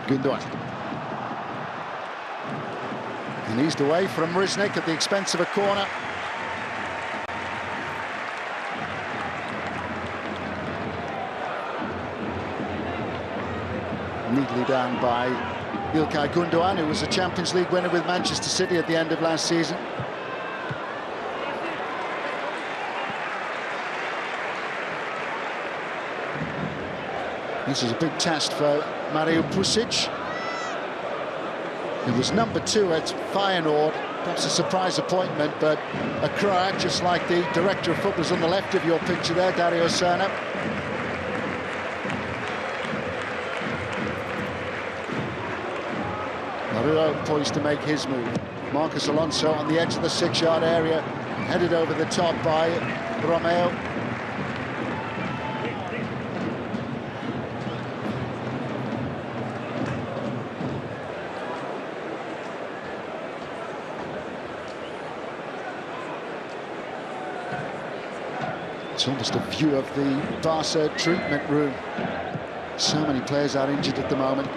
Gundogan. And eased away from Riznik at the expense of a corner. Neatly done by İlkay Gundogan, who was a Champions League winner with Manchester City at the end of last season. This is a big test for Mario Pusic. He was number 2 at Feyenoord, perhaps a surprise appointment, but a Croat, just like the director of football is on the left of your picture there, Dario Serna. Mario poised to make his move. Marcos Alonso on the edge of the 6-yard area, headed over the top by Romeo. It's almost a view of the Barca treatment room. So many players are injured at the moment.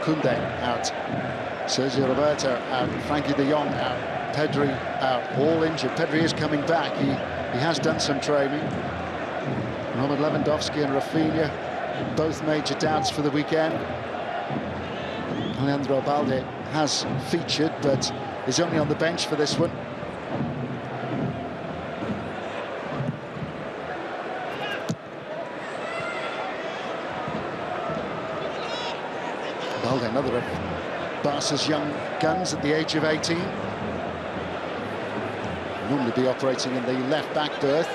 Koundé out, Sergio Roberto out, Frankie de Jong out, Pedri out, all injured. Pedri is coming back, he has done some training. Robert Lewandowski and Rafinha, both major doubts for the weekend. Leandro Balde has featured, but is only on the bench for this one. Balde, another of Barca's young guns at the age of 18. Normally be operating in the left-back berth,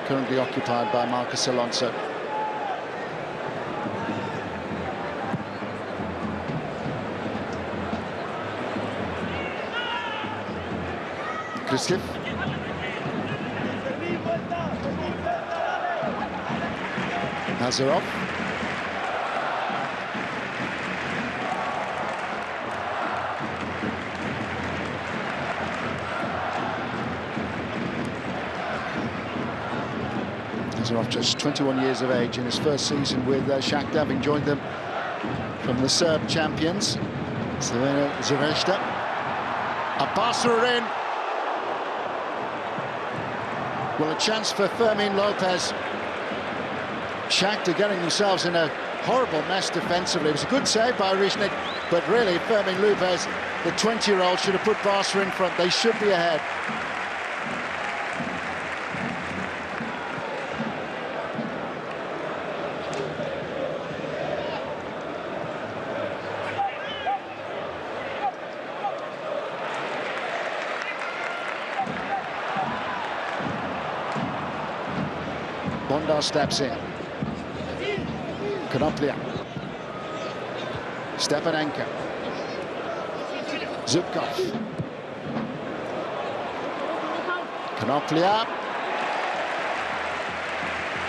currently occupied by Marcos Alonso. Kristoff. Nazarov. Nazarov, just 21 years of age, in his first season with Shakhtar, having joined them from the Serb champions. Zvezda. A Barca in. Well, a chance for Fermin Lopez. Shakhtar getting themselves in a horrible mess defensively. It was a good save by Riznik, but really Fermin Lopez, the 20-year-old, should have put Barca in front. They should be ahead. Bondar steps in. Konoplia. Stepanenko. Zubkov. Konoplia.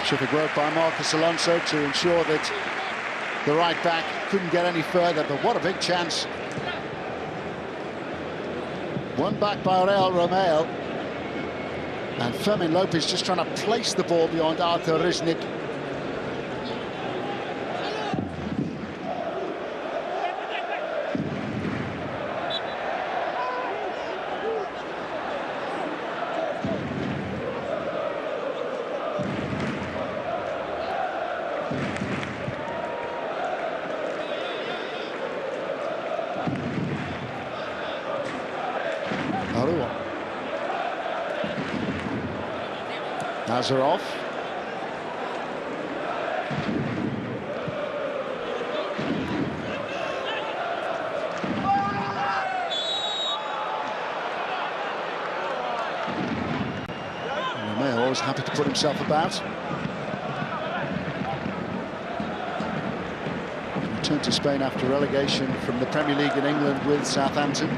Terrific work by Marcos Alonso to ensure that the right back couldn't get any further, but what a big chance. One back by Real Romeo. And Fermin Lopez just trying to place the ball beyond Arthur Riznik. Nazarov. Romeo always happy to put himself about. Returned to Spain after relegation from the Premier League in England with Southampton.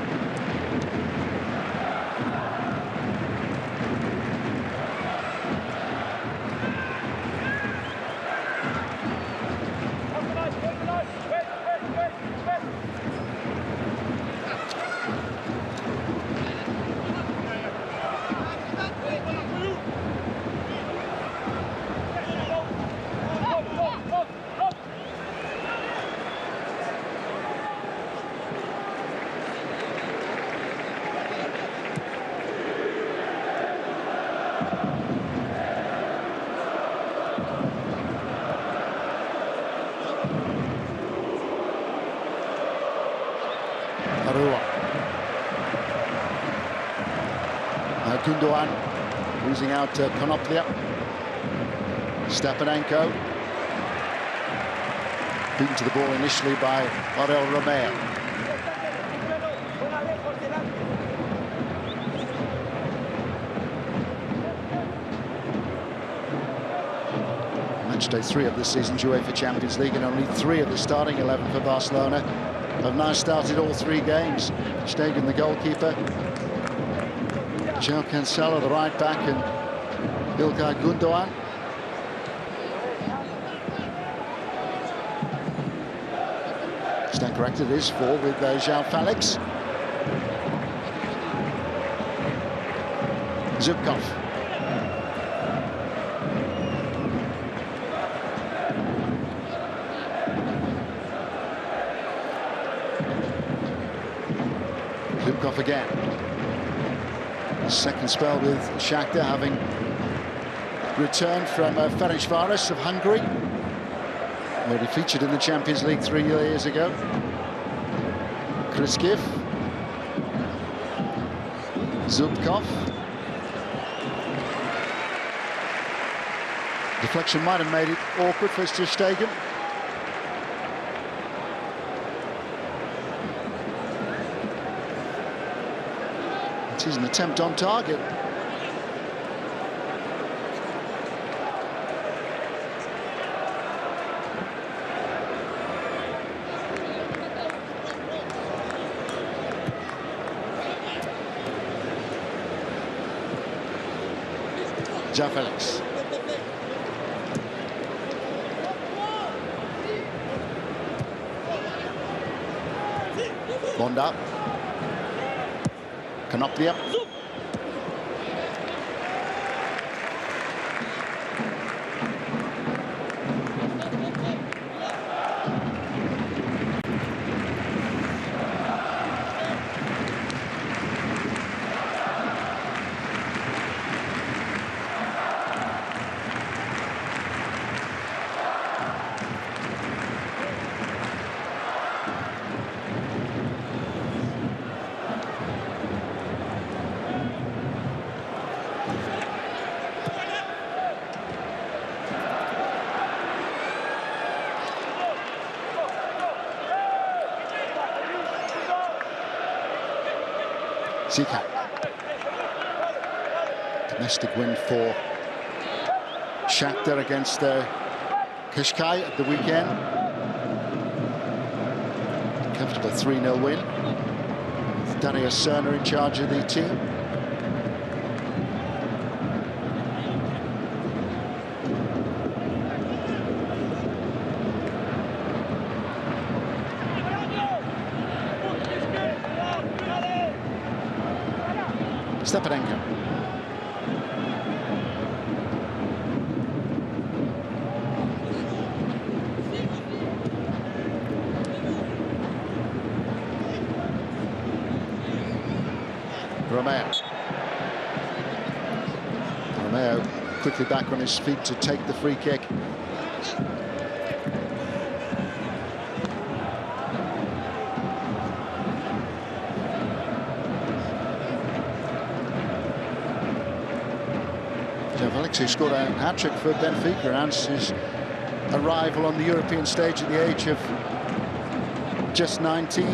Arua. Now Gundogan losing out to Konoplia. Stepanenko. Beaten to the ball initially by Ariel Romeo. Matchday 3 of this season's UEFA Champions League, and only 3 of the starting 11 for Barcelona have now started all 3 games. Stegen, the goalkeeper, João Cancelo, the right back, and Ilkay Gundogan. Stand corrected, it is 4 with João Felix. Zubkov. Zubkov again. Second spell with Shakhtar, having returned from Ferencváros of Hungary. Already featured in the Champions League 3 years ago. Kriskiv. Zubkov. Deflection might have made it awkward for Ter Stegen. It is an attempt on target. João Felix. Bonda. Konoplia. Zika. Domestic win for Shakhtar against Kashkai at the weekend. Comfortable 3-0 win. With Dario Serna in charge of the team. Stepanenko. Romeo quickly back on his feet to take the free kick. Felix, who scored a hat-trick for Benfica, announced his arrival on the European stage at the age of just 19.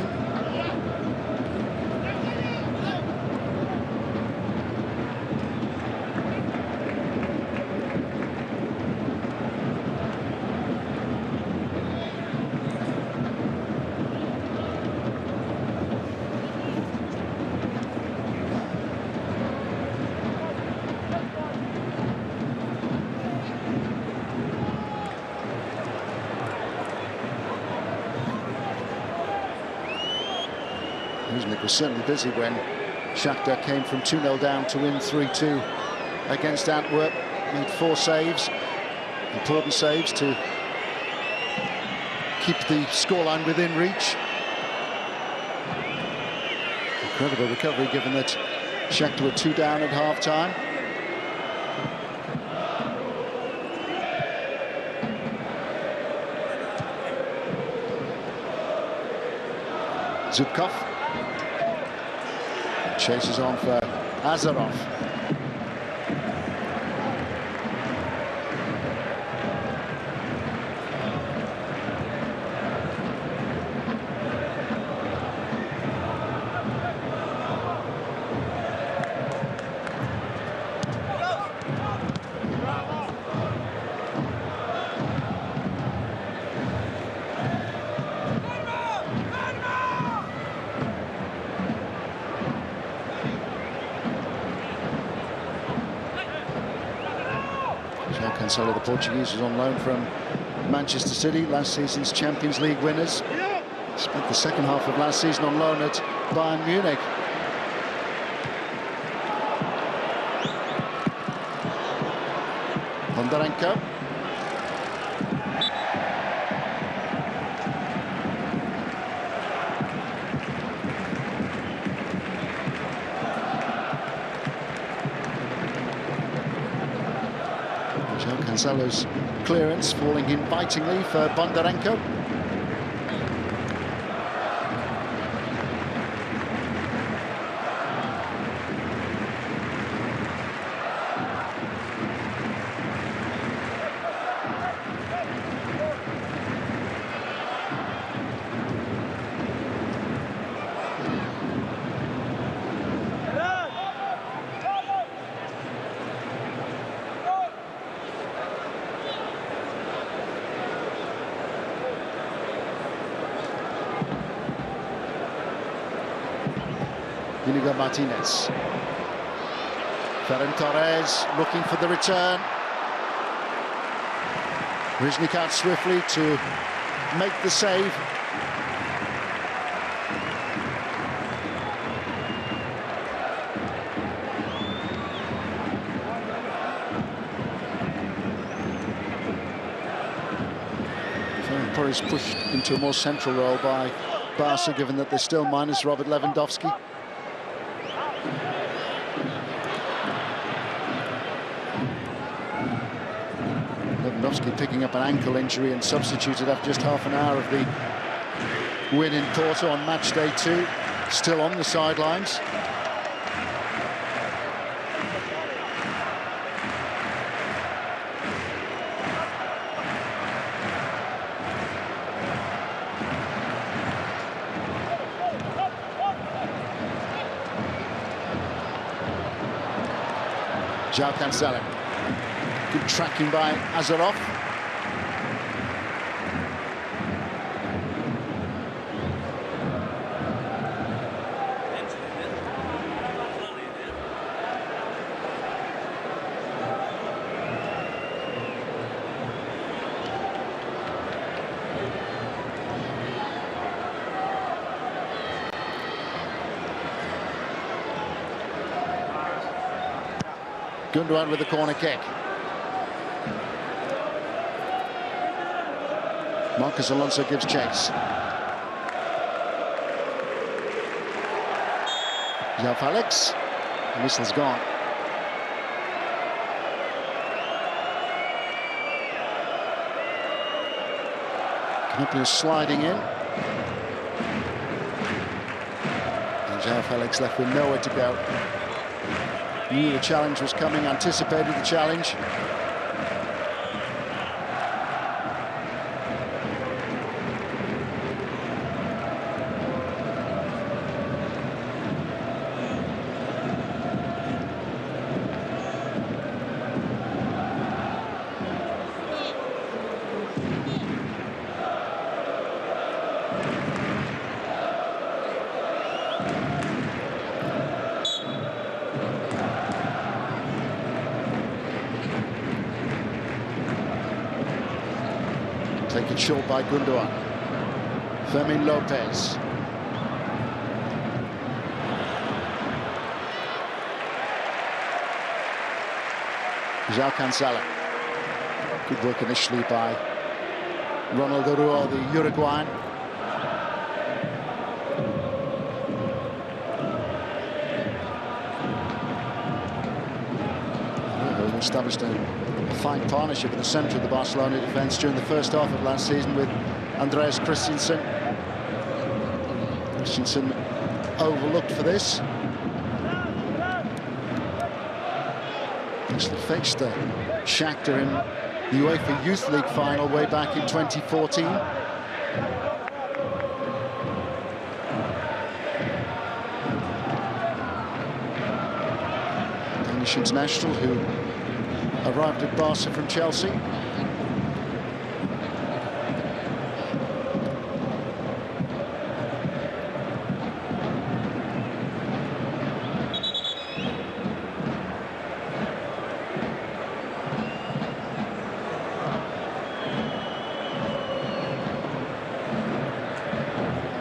It was certainly busy when Shakhtar came from 2-0 down to win 3-2 against Antwerp. Made 4 saves, important saves to keep the scoreline within reach. Incredible recovery given that Shakhtar were 2 down at half-time. Zubkov. Chases on for Azarov. Cancelo, the Portuguese, was on loan from Manchester City, last season's Champions League winners. Spent the second half of last season on loan at Bayern Munich. Bondarenko. Cancelo's clearance falling invitingly for Bondarenko. Inigo Martinez. Ferran Torres looking for the return. Riznik out swiftly to make the save. Ferran Torres pushed into a more central role by Barca, given that they're still minus Robert Lewandowski. Lewandowski picking up an ankle injury and substituted after just half an hour of the win in Porto on match day 2. Still on the sidelines. João Cancelo. Good tracking by Azarov. Gundogan with the corner kick. Marcos Alonso gives chase. João Felix. The whistle's gone. Knuppi is sliding in. And João Felix left with nowhere to go. Knew the challenge was coming, anticipated the challenge. Taken short by Gundogan. Fermin Lopez. João Cancelo. Good work initially by Ronald Araujo, the Uruguayan. Established a fine partnership in the centre of the Barcelona defence during the first half of last season with Andreas Christensen. Christensen overlooked for this. Actually faced Shakhtar in the UEFA Youth League final way back in 2014. Danish international who arrived at Barca from Chelsea.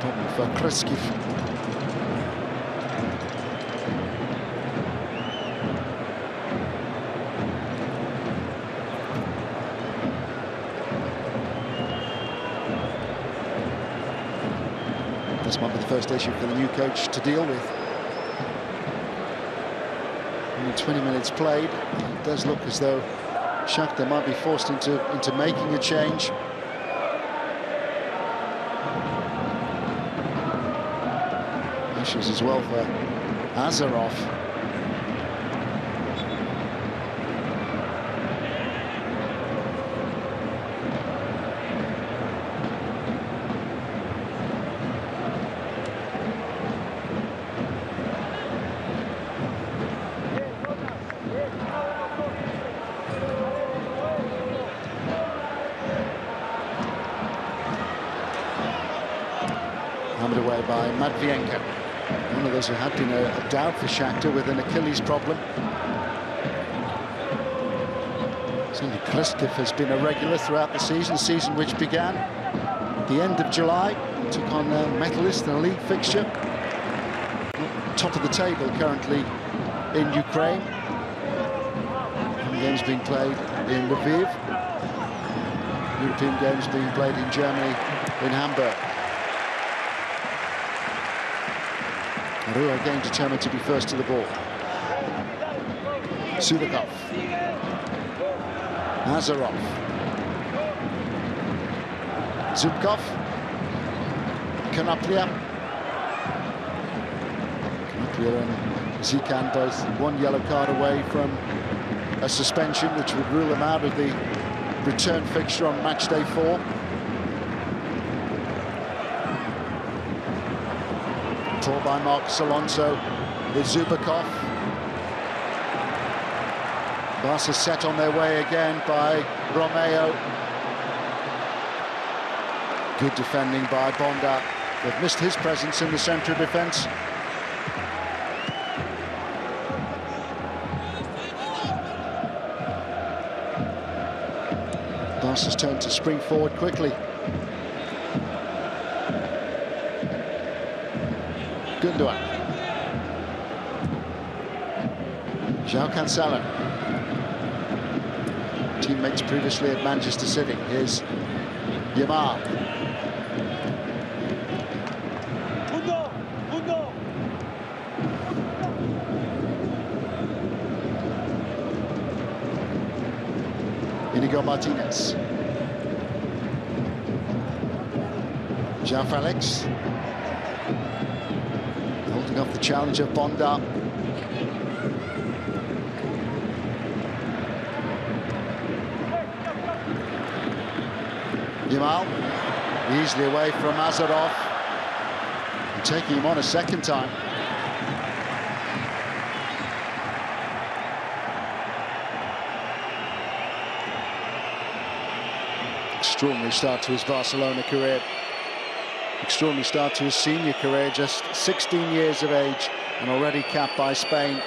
Problem for Kreskiv. This might be the first issue for the new coach to deal with. Only 20 minutes played. It does look as though Shakhtar might be forced into making a change. Issues as well for Azarov. Hammered away by Matvienko. One of those who had been a doubt for Shakhtar with an Achilles problem. Certainly Kreskiv has been a regular throughout the season which began at the end of July. Took on Metalist in a league fixture. Top of the table currently in Ukraine. Games being played in Lviv. European games being played in Germany, in Hamburg. Rua again determined to be first to the ball. Sudakov. Azarov. Zubkov. Konoplia. Konoplia and Zikan both one yellow card away from a suspension, which would rule them out of the return fixture on matchday 4. Taught by Marcos Alonso with Zubakov. Barca set on their way again by Romeo. Good defending by Bonda. They've missed his presence in the centre of defence. Barca's turn to spring forward quickly. Gundogan. João Cancelo. Teammates previously at Manchester City. Here's Yamal. Inigo Martinez. João Felix. Holding off the challenge of Bonda. Yamal, easily away from Azarov. And taking him on a second time. Extraordinary start to his Barcelona career. Extraordinary start to his senior career, just 16 years of age and already capped by Spain.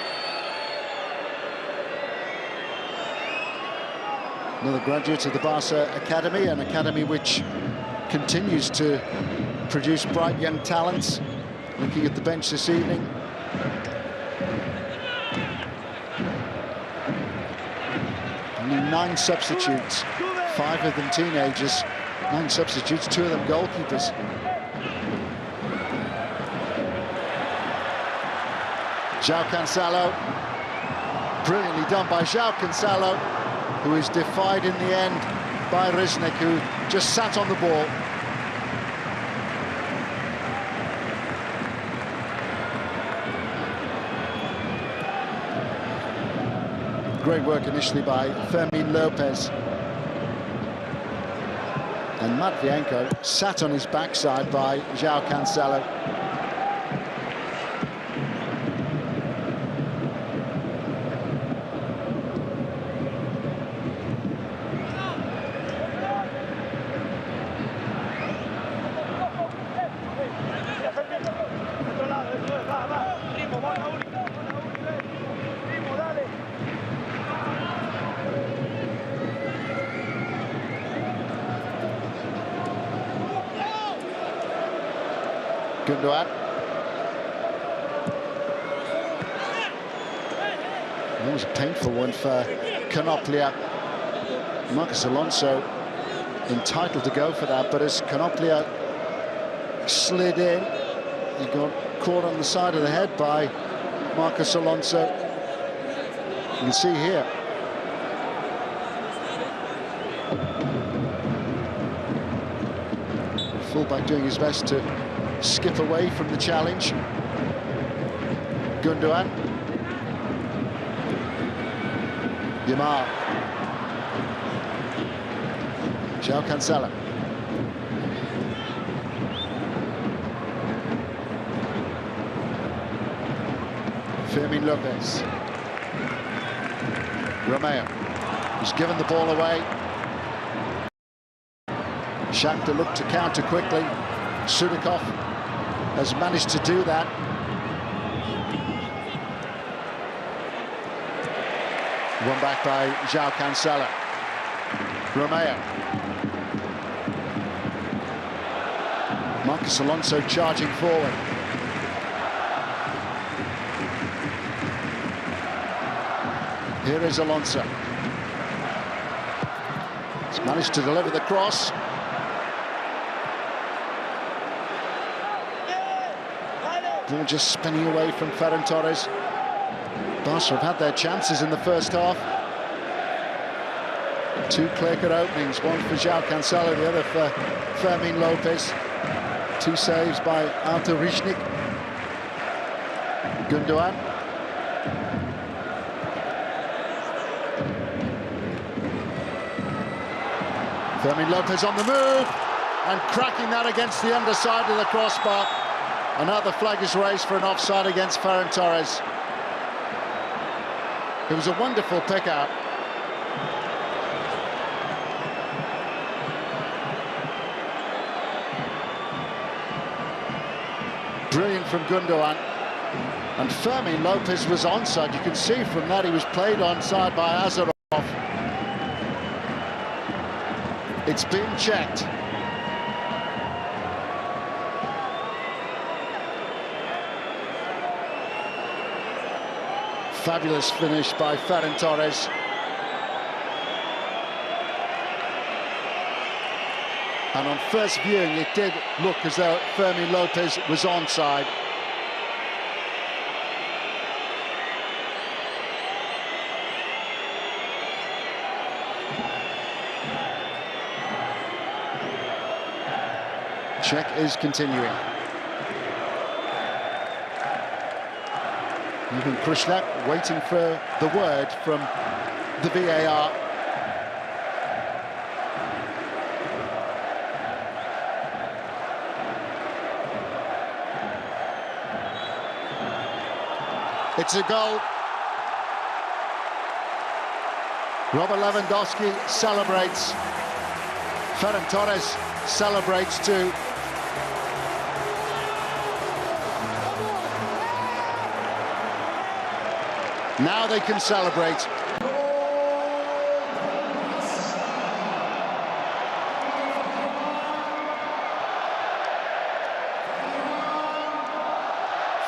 Another graduate of the Barca Academy, an academy which continues to produce bright young talents. Looking at the bench this evening. Only 9 substitutes, 5 of them teenagers. 9 substitutes, 2 of them goalkeepers. João Cancelo, brilliantly done by João Cancelo, who is defied in the end by Riznik, who just sat on the ball. Great work initially by Fermin Lopez. And Matvienko sat on his backside by João Cancelo. Gundogan. That was a painful one for Konoplia. Marcos Alonso entitled to go for that, but as Konoplia slid in, he got caught on the side of the head by Marcos Alonso. You can see here. Fullback doing his best to skip away from the challenge. Gundogan. Yamar. João Cancelo. Fermin Lopez. Romeo. He's given the ball away. Shakhtar looked to counter quickly. Sudikov has managed to do that. Won back by João Cancelo. Romeo. Marcos Alonso charging forward. Here is Alonso. He's managed to deliver the cross. Ball just spinning away from Ferran Torres. Barca have had their chances in the first half. Two clear-cut openings, one for João Cancelo, the other for Fermin Lopez. Two saves by Artur Rišnik. Gundogan. Fermin Lopez on the move and cracking that against the underside of the crossbar. Another flag is raised for an offside against Ferran Torres. It was a wonderful pick-out. Brilliant from Gundogan. And Fermin Lopez was onside. You can see from that he was played onside by Azarov. It's been checked. Fabulous finish by Ferran Torres. And on first viewing, it did look as though Fermin Lopez was onside. Check is continuing. Even Krishnak waiting for the word from the VAR. It's a goal. Robert Lewandowski celebrates. Ferran Torres celebrates too. Now they can celebrate.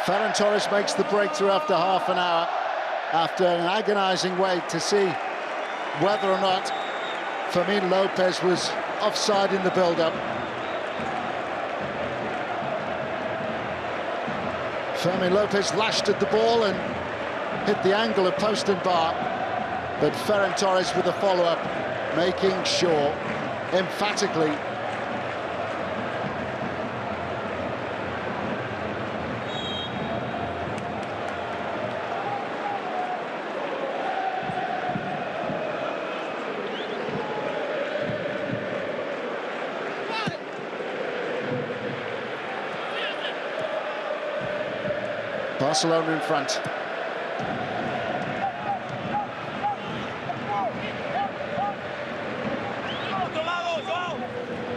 Ferran Torres makes the breakthrough after half an hour, after an agonising wait to see whether or not Fermin Lopez was offside in the build-up. Fermin Lopez lashed at the ball and hit the angle of post and bar, but Ferran Torres with a follow-up, making sure, emphatically, Barcelona in front.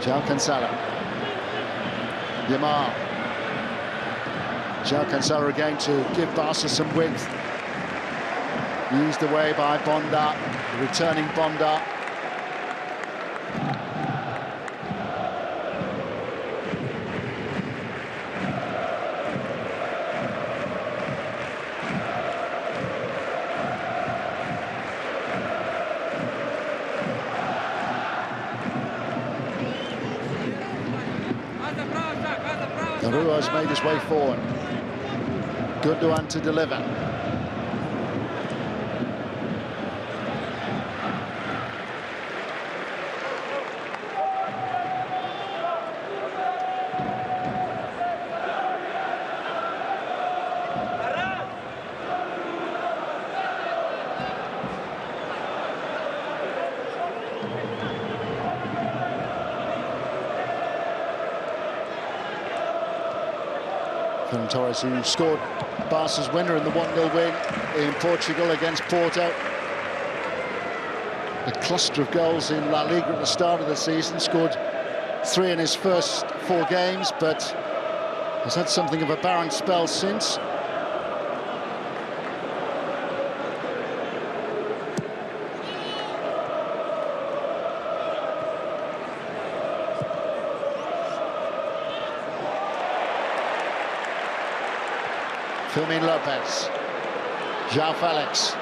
João Cancelo. Yamal. João Cancelo again to give Barca some width. Eased away by Bonda, returning Bonda. Garua has made his way forward. Gundogan to deliver. Ferran Torres, who scored Barca's winner in the 1-0 win in Portugal against Porto. A cluster of goals in La Liga at the start of the season, scored 3 in his first 4 games, but has had something of a barren spell since. Fermin Lopez, João Felix.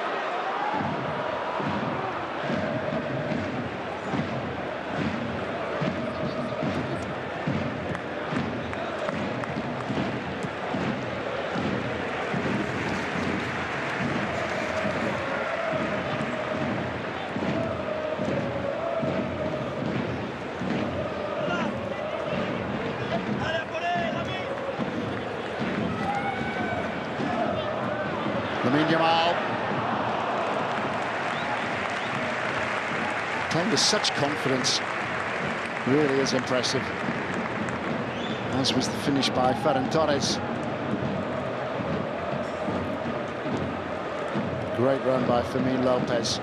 Yamal. Playing with such confidence, really is impressive. As was the finish by Ferran Torres. Great run by Fermin Lopez,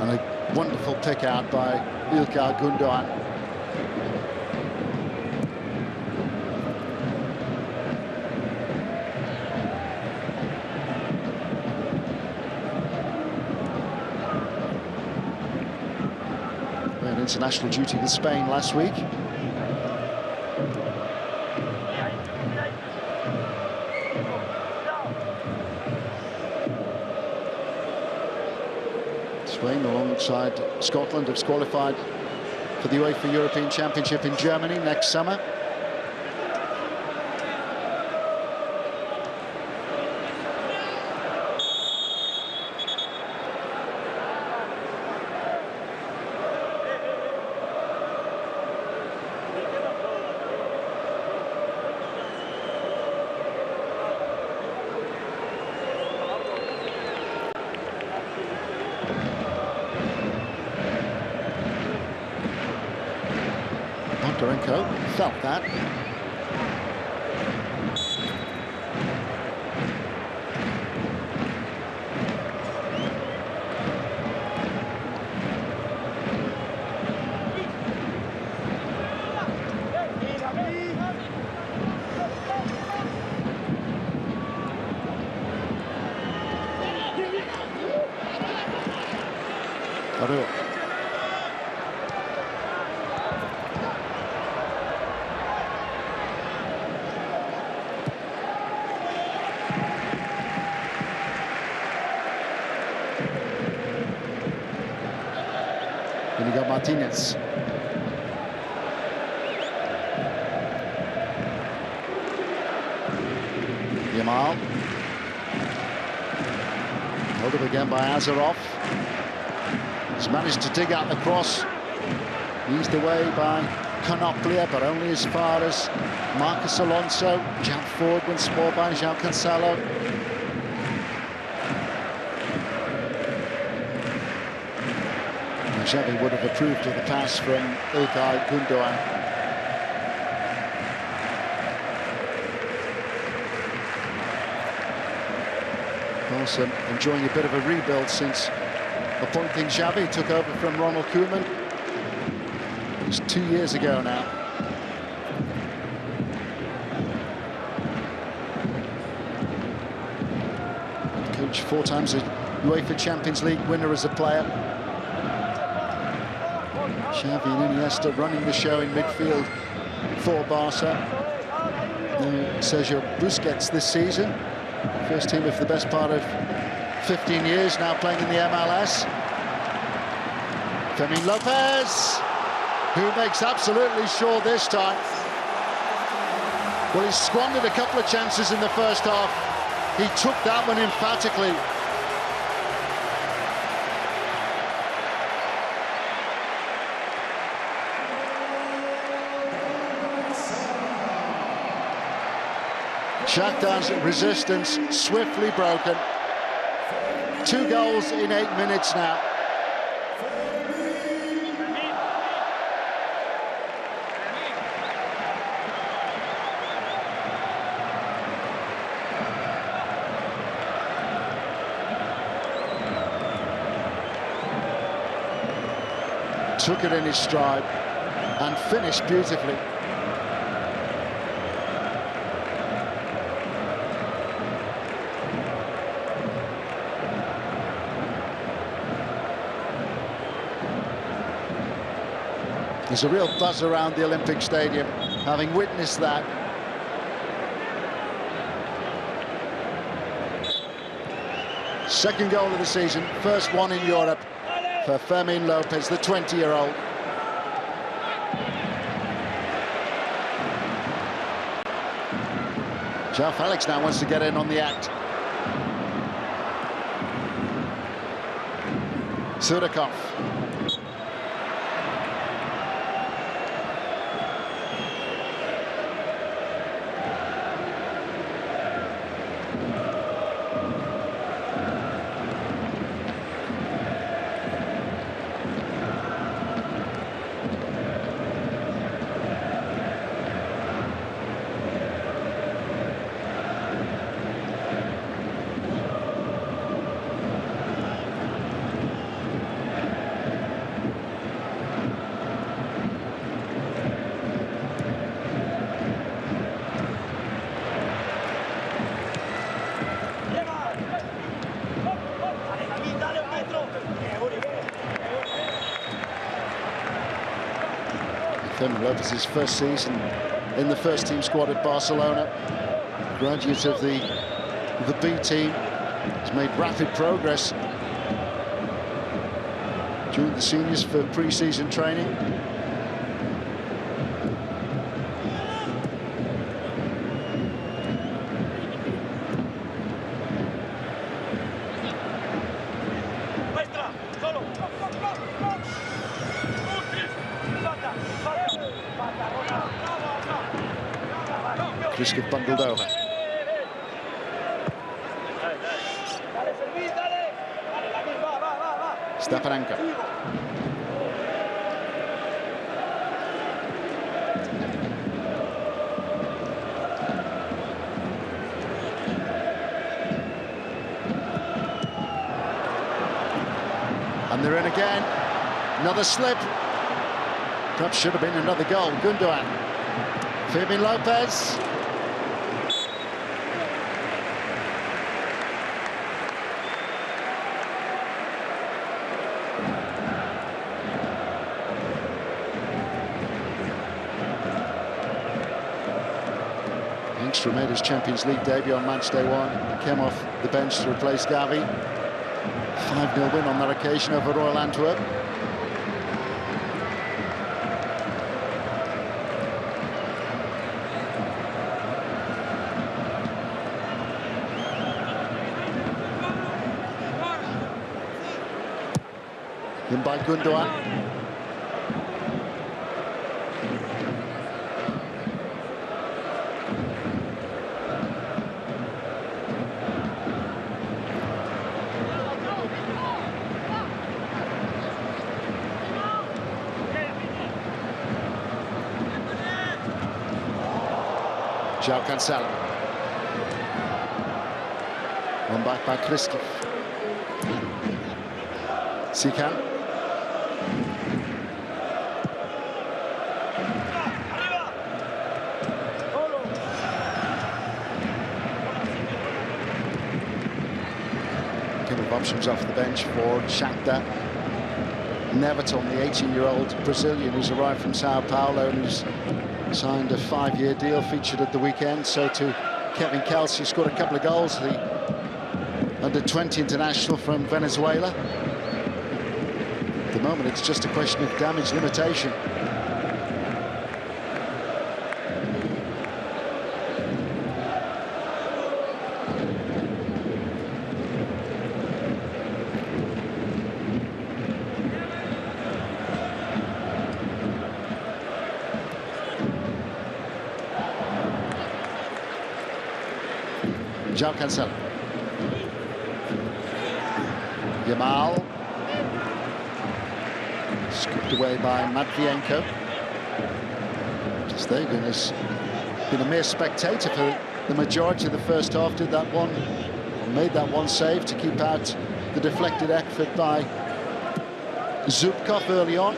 and a wonderful pick out by Ilkay Gundogan. International duty with Spain last week. Spain, alongside Scotland, have qualified for the UEFA European Championship in Germany next summer. Dorenko felt that. Inigo Martinez. Yamal. Held up again by Azarov. He's managed to dig out the cross. Eased away by Konoplia, but only as far as Marcos Alonso. Jumped forward once more by João Cancelo. Xavi would have approved of the pass from Ilkay Gundogan. Also enjoying a bit of a rebuild since appointing Xavi took over from Ronald Koeman. It was 2 years ago now. Coach 4 times a UEFA Champions League winner as a player. Xavi and Iniesta running the show in midfield for Barca. Now Sergio Busquets this season. First team for the best part of 15 years, now playing in the MLS. Fermin Lopez, who makes absolutely sure this time. Well, he squandered a couple of chances in the first half. He took that one emphatically. Shakhtar's resistance swiftly broken. 2 goals in 8 minutes now. Took it in his stride and finished beautifully. There's a real buzz around the Olympic Stadium, having witnessed that. Second goal of the season, first one in Europe for Fermin Lopez, the 20-year-old. João Felix now wants to get in on the act. Sudakov. Fermin Lopez's first season in the first team squad at Barcelona. Graduate of the B team. Has made rapid progress. Joined the seniors for pre-season training. Risk of bundled over. Stepanenko. And they're in again. Another slip. Perhaps should have been another goal. Gundogan. Fermin Lopez. Youngster made his Champions League debut on matchday 1. Came off the bench to replace Gavi. 5-0 win on that occasion over Royal Antwerp. In by Gundogan. João Cancelo. Won back by Kristoff. Sikan. Couple of options off the bench for Shakhtar. Neverton, the 18-year-old Brazilian who's arrived from Sao Paulo and who's signed a 5-year deal, featured at the weekend. So to Kevin Kelsey, scored a couple of goals, the under-20 international from Venezuela. At the moment, it's just a question of damage limitation. João Cancelo. Yamal. Scooped away by Matvienko. Stegen has been a mere spectator for the majority of the first half. Did that one, or made that one save to keep out the deflected effort by Zubkov early on.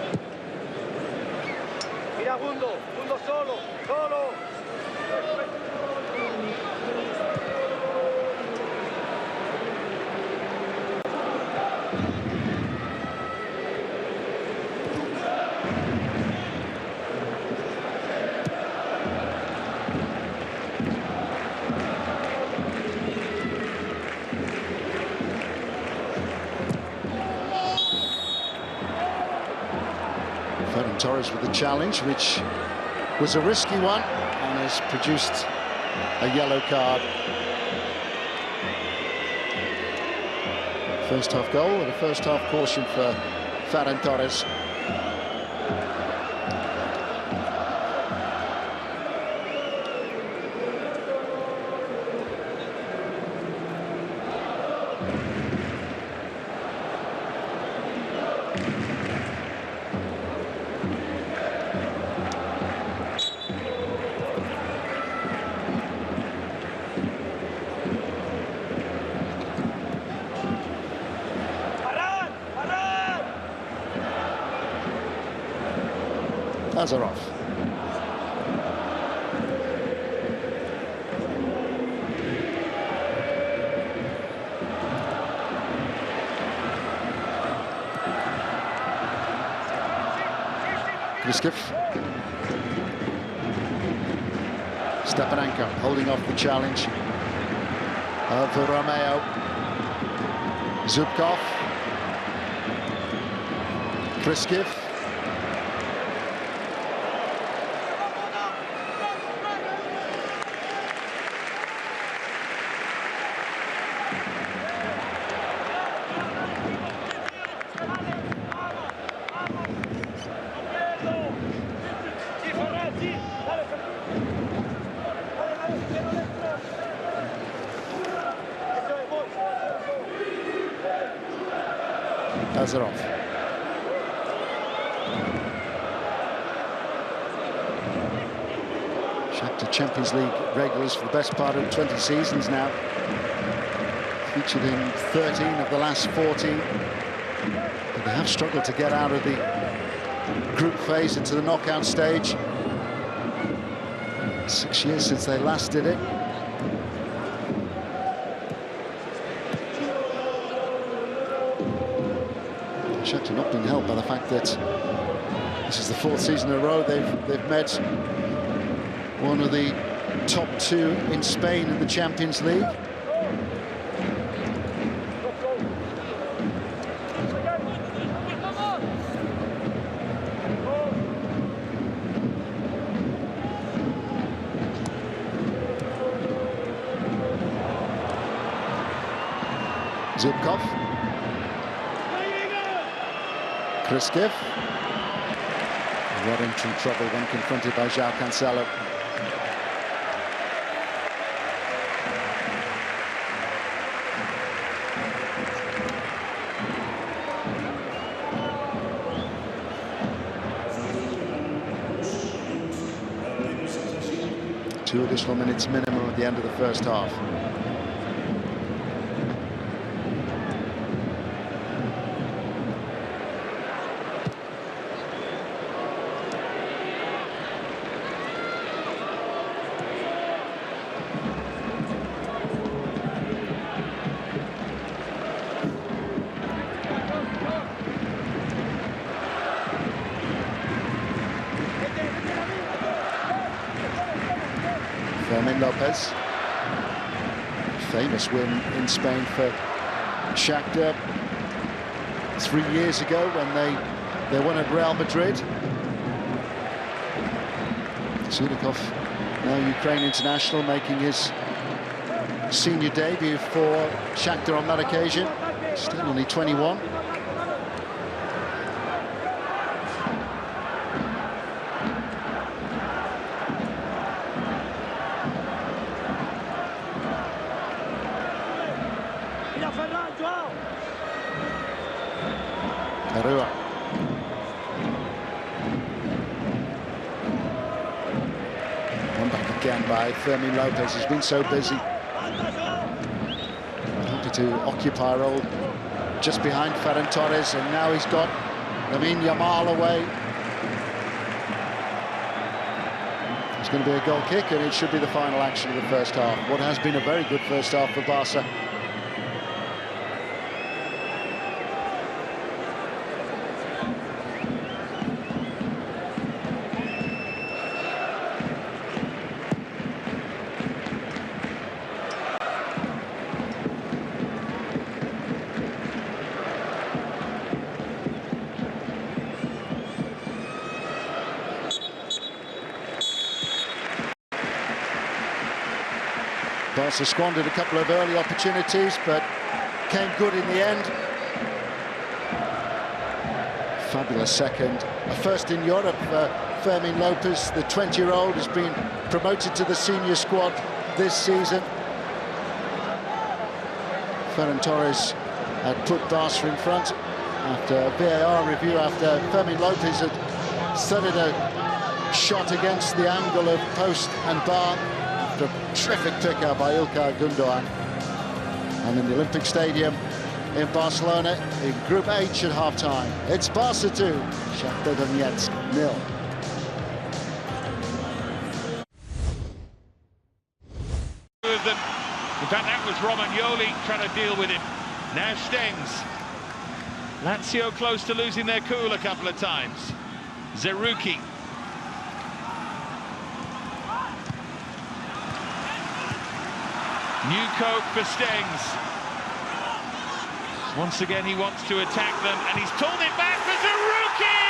Torres with the challenge, which was a risky one and has produced a yellow card. First half goal and a first half caution for Ferran Torres. Nazarov. Kristoff. Stepanenko holding off the challenge of Romeo. Zubkov. Kristoff. Nazarov. Shakhtar Champions League regulars for the best part of 20 seasons now. Featured in 13 of the last 14. But they have struggled to get out of the group phase into the knockout stage. 6 years since they last did it. Shakhtar not being helped by the fact that this is the 4th season in a row they've met one of the top 2 in Spain in the Champions League. Zubkov. Kristoff. Got into trouble when confronted by João Cancelo. Two additional minutes minimum at the end of the first half. Lopez. Famous win in Spain for Shakhtar 3 years ago when they won at Real Madrid. Sudikov, now Ukraine international, making his senior debut for Shakhtar on that occasion. Still only 21. Arua. One back again by Fermin Lopez. He's been so busy. Happy to occupy a role just behind Ferran Torres, and now he's got Lamine Yamal away. It's going to be a goal kick, and it should be the final action of the first half. What has been a very good first half for Barca. Barca squandered a couple of early opportunities, but came good in the end. Fabulous second. A first in Europe for Fermin Lopez. The 20-year-old has been promoted to the senior squad this season. Ferran Torres had put Barca in front after a VAR review, after Fermin Lopez had studied a shot against the angle of post and bar. A terrific pick-up by Ilkay Gundogan. And in the Olympic Stadium in Barcelona, in Group H at half-time, it's Barca 2, Shakhtar Donetsk 0. Of them. In fact, that was Romagnoli trying to deal with him. Now Stengs. Lazio close to losing their cool a couple of times. Zerouki. New coat for Stengs. Once again, he wants to attack them, and he's pulled it back for Zerouki!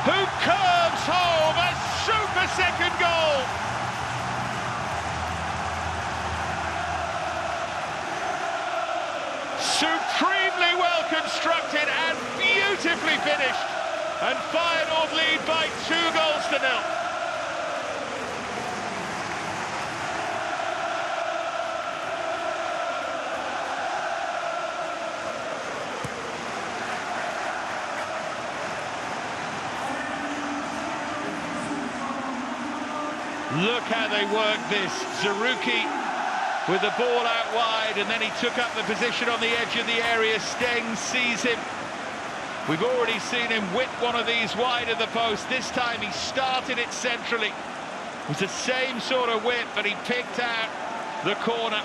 Who curves home a super second goal! Supremely well constructed and beautifully finished. And Feyenoord lead by 2 goals to 0. Look how they work this. Zerouki with the ball out wide, and then he took up the position on the edge of the area. Stengs sees him. We've already seen him whip one of these wide of the post. This time he started it centrally. It was the same sort of whip, but he picked out the corner.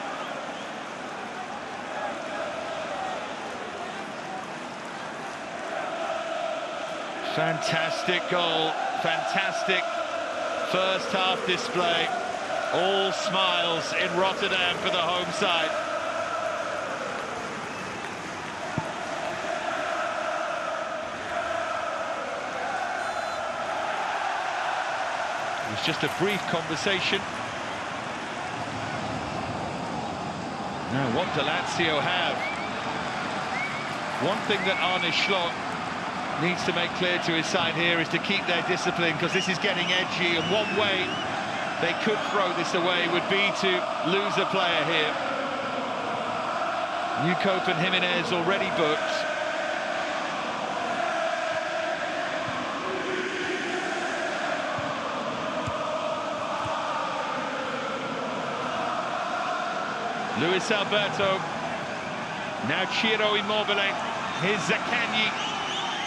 Fantastic goal, fantastic first half display. All smiles in Rotterdam for the home side. It was just a brief conversation. Now, what do Lazio have? One thing that Arne Slot needs to make clear to his side here is to keep their discipline, because this is getting edgy, and one way they could throw this away would be to lose a player here. Newcope and Jimenez already booked. Luis Alberto. Now Ciro Immobile. Here's Zaccagni.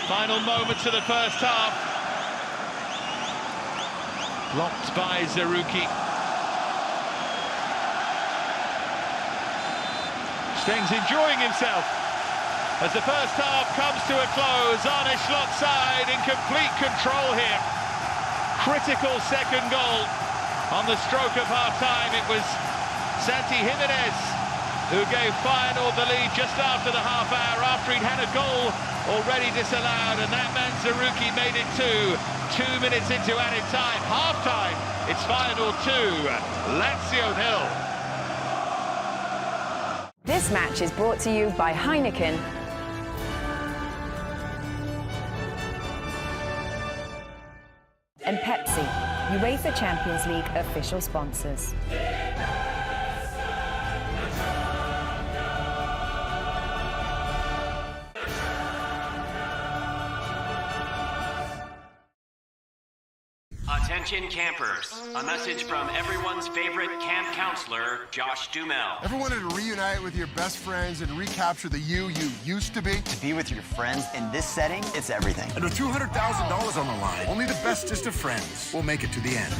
Final moments of the first half. Blocked by Zerouki. Stengs enjoying himself as the first half comes to a close. Arne Slot's side in complete control here. critical second goal on the stroke of half-time. It was Santi Jimenez who gave Feyenoord the lead just after the half hour, after he'd had a goal already disallowed, and that man Zaruki made it 2 minutes into added time. Half-time, it's Feyenoord 2, Lazio 0. This match is brought to you by Heineken and Pepsi, UEFA Champions League official sponsors. Attention campers, a message from everyone's favorite camp counselor, Josh Dumel. Ever wanted to reunite with your best friends and recapture the you used to be? To be with your friends in this setting, it's everything. And with $200,000 on the line, only the bestest of friends will make it to the end.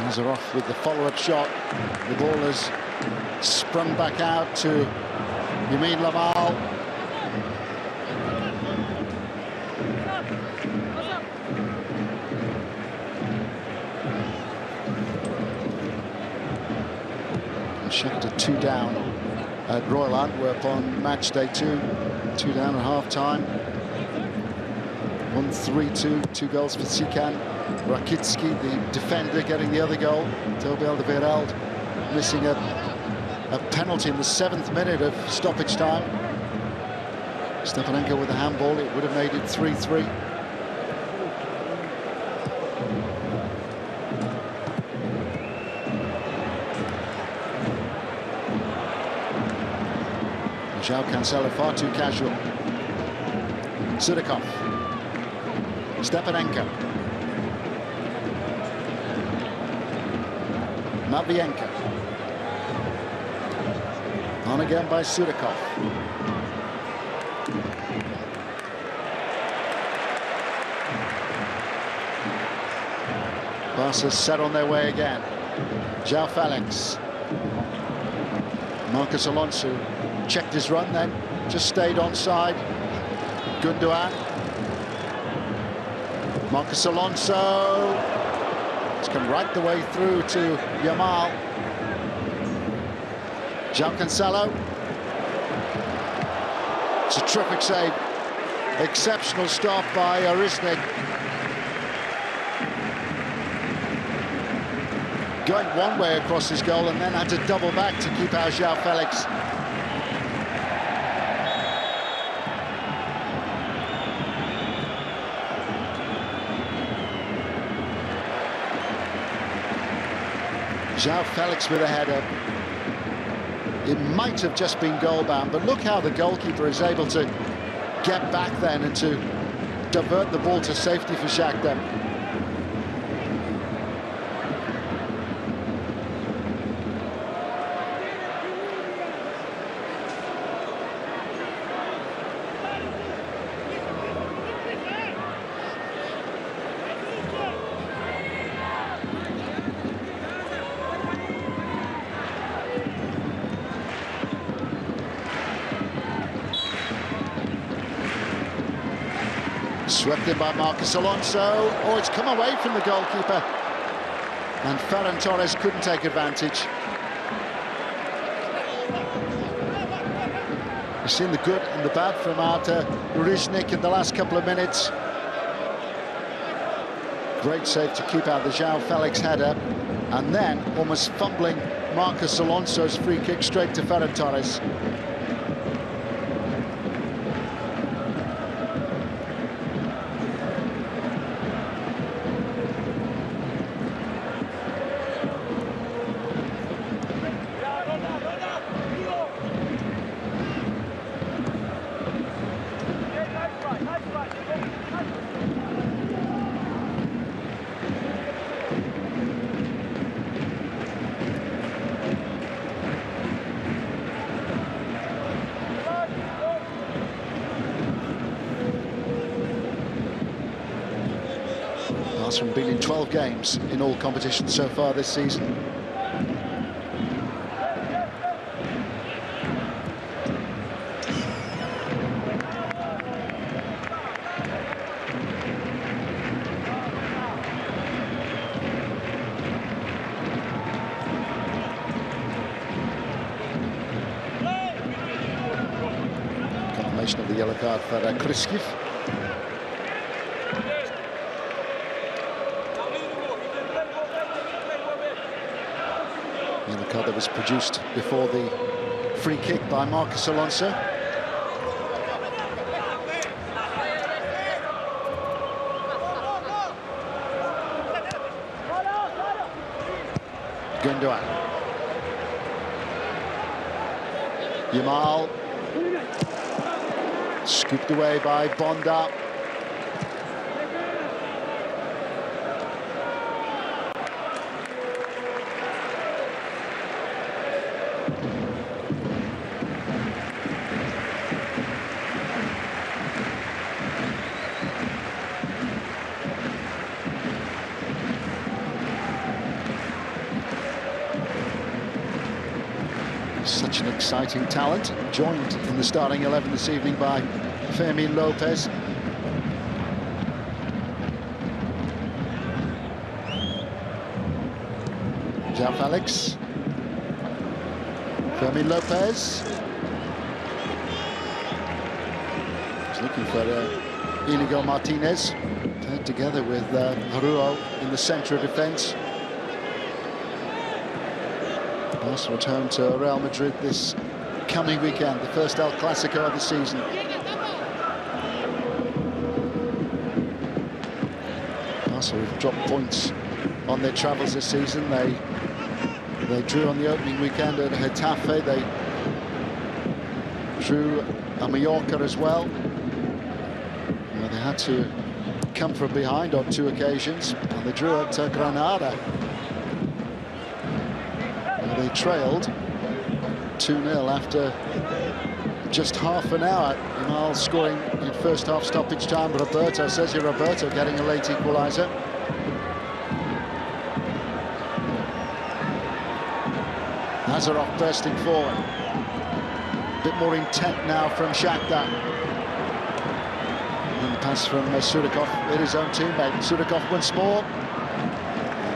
Hands are off with the follow-up shot. The ball has sprung back out to Yamin Lamal. Shakhtar 2 down at Royal Antwerp on match day 2. 2 down at half-time. 1-3-2, 2 goals for Sikan. Rakitsky, the defender, getting the other goal. Toby Alderweireld missing a penalty in the 7th minute of stoppage time. Stepanenko with a handball, it would have made it 3-3. João Cancelo far too casual. Sudakov. Stepanenko. Matvienko. On again by Sudakov. Barca set on their way again. João Felix. Marcus Alonso checked his run then, just stayed onside. Gundogan. Marcus Alonso. It's come right the way through to Yamal. João Cancelo. It's a terrific save. Exceptional stop by Orisnik. Going one way across his goal and then had to double back to keep out João Felix. João Felix with a header. It might have just been goal-bound, but look how the goalkeeper is able to get back then and to divert the ball to safety for Shakhtar. Swept in by Marcus Alonso. Oh, it's come away from the goalkeeper. And Ferran Torres couldn't take advantage. You've seen the good and the bad from Arta Riznik in the last couple of minutes. Great save to keep out the João Felix header. And then, almost fumbling Marcus Alonso's free kick straight to Ferran Torres. From being in 12 games in all competitions so far this season. Confirmation of the yellow card for Kriskiv. That was produced before the free kick by Marcus Alonso. Gundogan. Yamal. Scooped away by Bonda. exciting talent, joined in the starting 11 this evening by Fermin Lopez. João Felix. Fermin Lopez. He's looking for Inigo Martinez, paired together with Haruo in the centre of defence. Barca return to Real Madrid this coming weekend, the first El Clasico of the season. Barca have dropped points on their travels this season. They drew on the opening weekend at Getafe. They drew at Mallorca as well. They had to come from behind on 2 occasions, and they drew at Granada. They trailed 2-0 after just half an hour. Yamal scoring in first half stoppage time. Sergio Roberto getting a late equaliser. Nazarov bursting forward. A bit more intent now from Shakhtar. And the pass from Surikov at his own teammate. Surikov once more.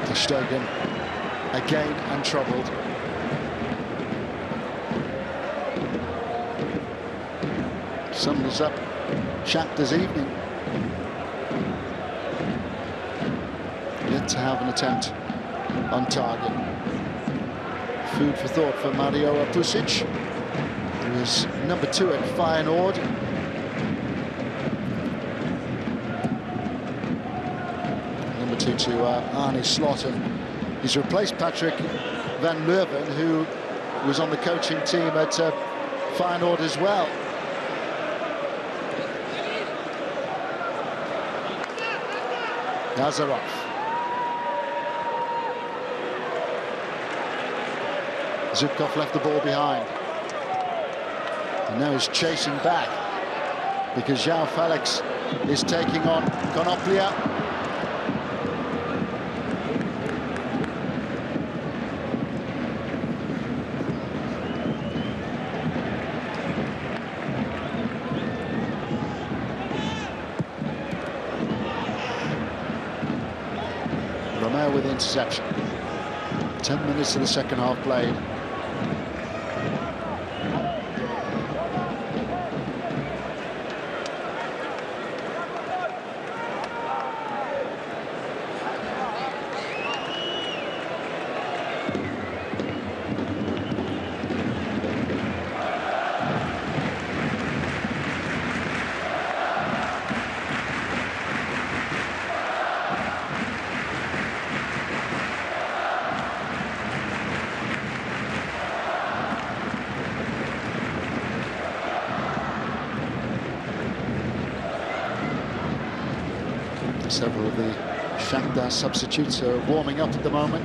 Ter Stegen again untroubled. Sums up Shakhtar's evening. Yet to have an attempt on target. Food for thought for Mario Pusic, who is number 2 at Feyenoord. Number 2 to Arne Slot. He's replaced Patrick van Leeuwen, who was on the coaching team at Feyenoord as well. Nazarov. Zubkov left the ball behind. And now he's chasing back because João Felix is taking on Konoplia. Romeo with the interception. 10 minutes of the second half played. Several of the Shakhtar substitutes are warming up at the moment.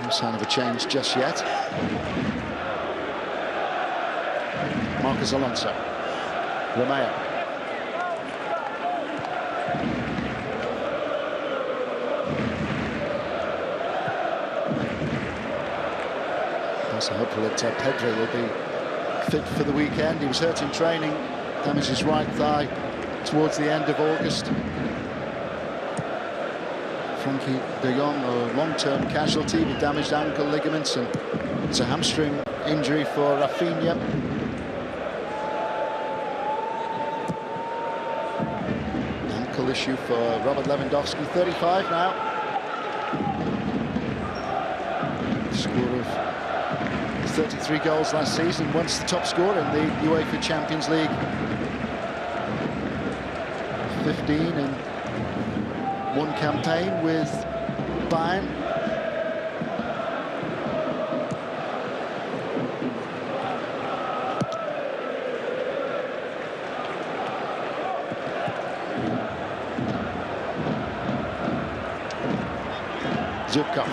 No sign of a change just yet. Marcos Alonso. Romeo. Also hopeful that Pedro will be fit for the weekend. He was hurt in training, damaged his right thigh towards the end of August. Frankie de Jong, a long-term casualty with damaged ankle ligaments, and it's a hamstring injury for Rafinha. Ankle issue for Robert Lewandowski, 35 now. Score of 33 goals last season, once the top scorer in the UEFA Champions League. 15 in one campaign with Bayern. Zubkov.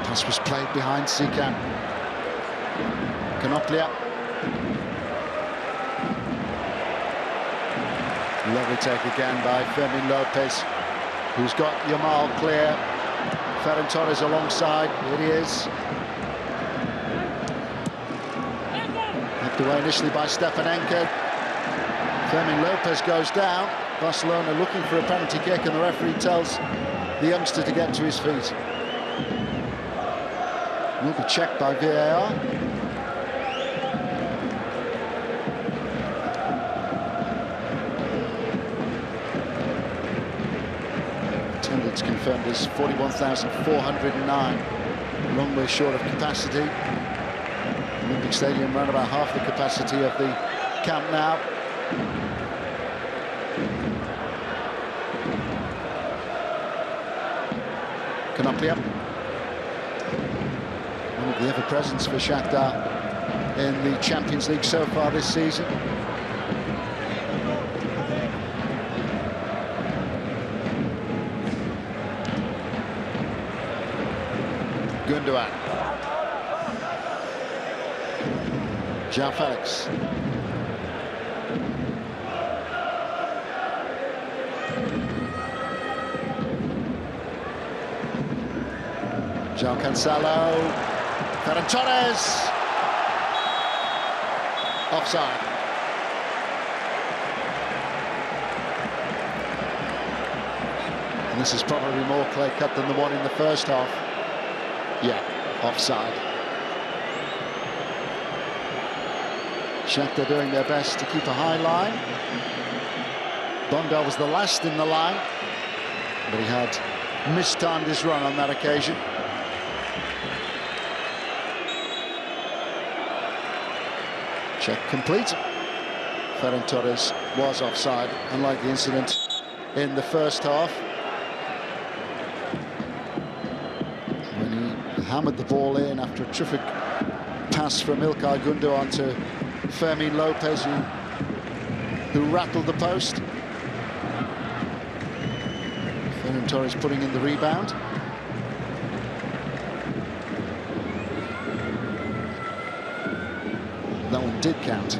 Pass was played behind Sikan. Konoplia. Lovely take again by Fermin Lopez, who's got Yamal clear. Ferran Torres alongside. Here he is. Knocked away initially by Stepanenko. Fermin Lopez goes down. Barcelona looking for a penalty kick, and the referee tells the youngster to get to his feet. Will be checked by VAR. Attendance confirmed as 41,409. A long way short of capacity. Olympic Stadium around about half the capacity of the Camp Nou. Konoplia, one of the ever-presents for Shakhtar in the Champions League so far this season. Gundogan. João Felix. João Cancelo, Ferran Torres, offside. And this is probably more clear-cut than the one in the first half. Yeah, offside. Shakhtar doing their best to keep a high line. Bonda was the last in the line, but he had mistimed his run on that occasion. Check complete. Ferran Torres was offside, unlike the incident in the first half, when he hammered the ball in after a terrific pass from Ilkay Gundogan to Fermin Lopez, who rattled the post. Ferran Torres putting in the rebound. That one did count.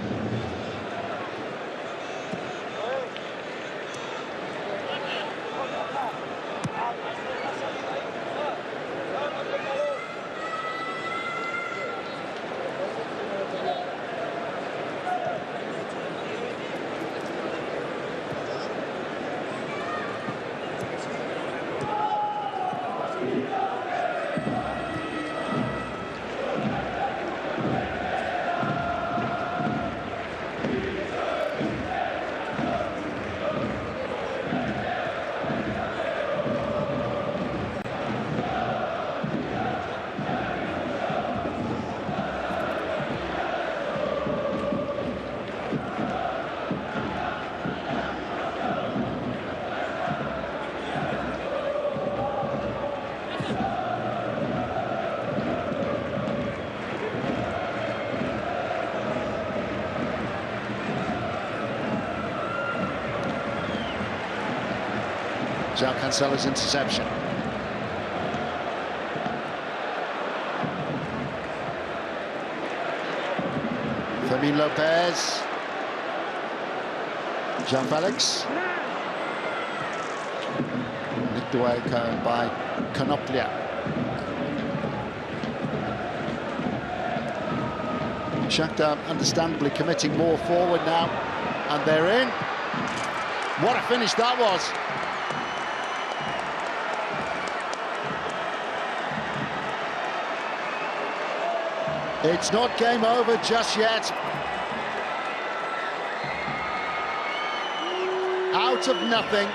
João Cancelo's interception. Fermin Lopez. João Felix. Nicked away by Konoplia. Shakhtar understandably committing more forward now, and they're in. What a finish that was. It's not game over just yet. Out of nothing,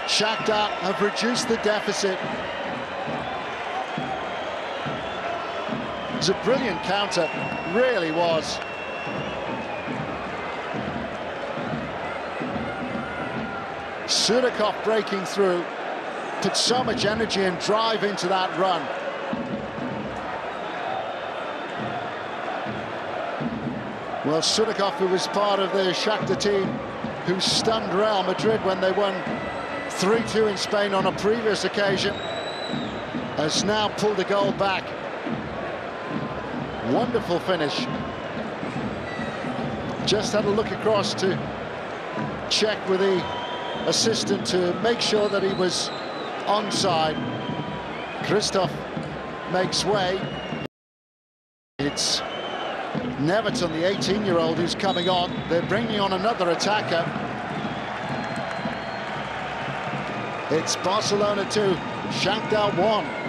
Shakhtar have reduced the deficit. It was a brilliant counter, really was. Sudakov breaking through, put so much energy and drive into that run. Well, Sudakov, who was part of the Shakhtar team who stunned Real Madrid when they won 3-2 in Spain on a previous occasion, has now pulled a goal back. Wonderful finish. Just had a look across to check with the assistant to make sure that he was onside. Christoph makes way. It's Neverton, the 18-year-old, who's coming on. They're bringing on another attacker. It's Barcelona 2, Shakhtar 1.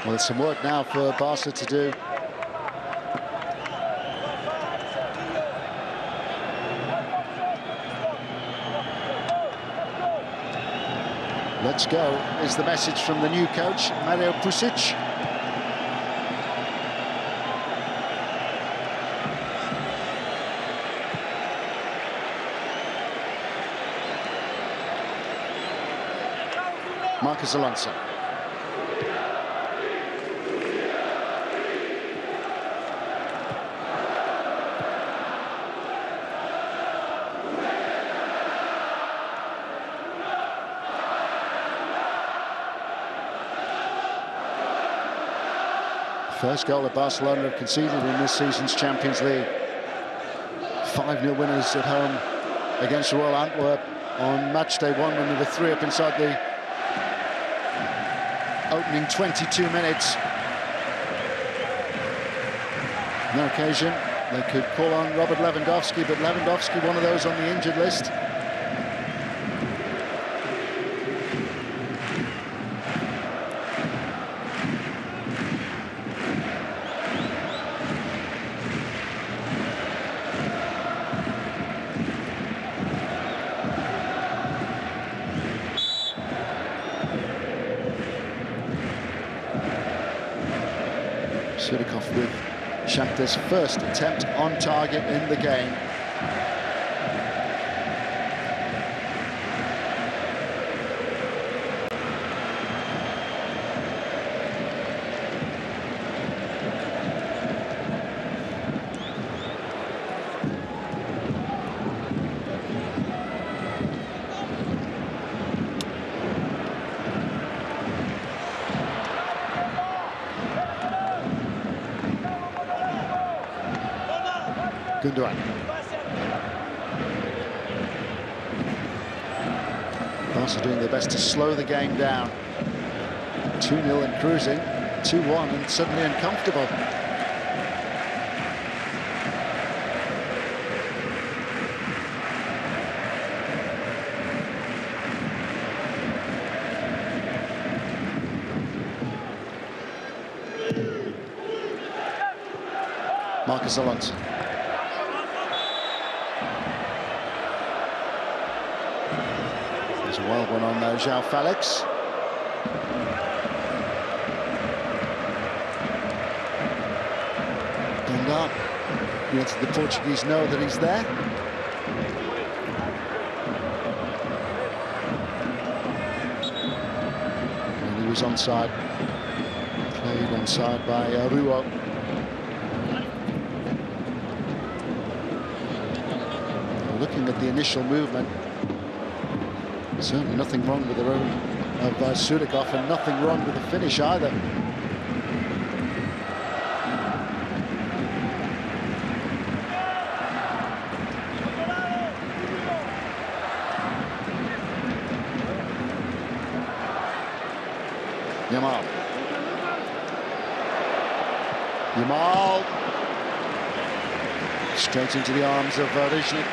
Well, there's some work now for Barca to do. Let's go is the message from the new coach, Mario Pusic. Marcos Alonso. First goal that Barcelona have conceded in this season's Champions League. 5-0 winners at home against Royal Antwerp on matchday 1 when they were 3 up inside the opening 22 minutes. On that occasion, they could call on Robert Lewandowski, but Lewandowski, one of those on the injured list. Sudikov with Shakhtar's first attempt on target in the game. Gundogan. Barca doing their best to slow the game down. 2-0 and cruising, 2-1 and suddenly uncomfortable. Marcos Alonso. There's a wild one on João Felix. And up. He lets the Portuguese know that he's there. And he was onside. Played onside by Ruo. Looking at the initial movement, certainly nothing wrong with the run of Sudikov, and nothing wrong with the finish either. Yamal straight into the arms of Riznik.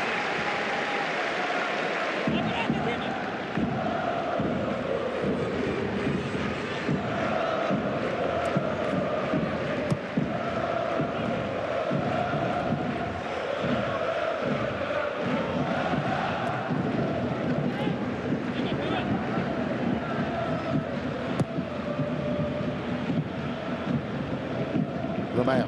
Romeo.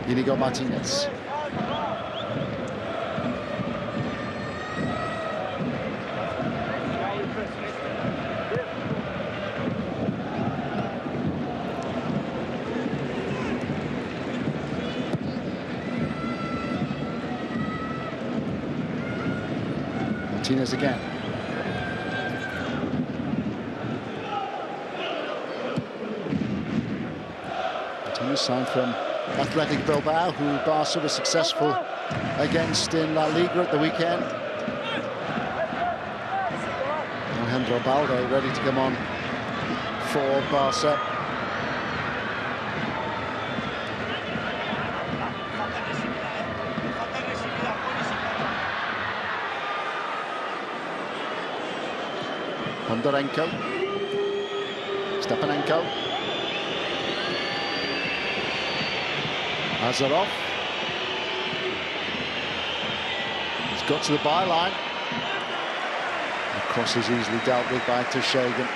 Inigo Martinez. wingers again. Continuous sign from Athletic Bilbao, who Barca was successful against in La Liga at the weekend. Alejandro Balde ready to come on for Barca. Bondarenko, Stepanenko, Azarov. He's got to the byline. The cross is easily dealt with by Terstegen.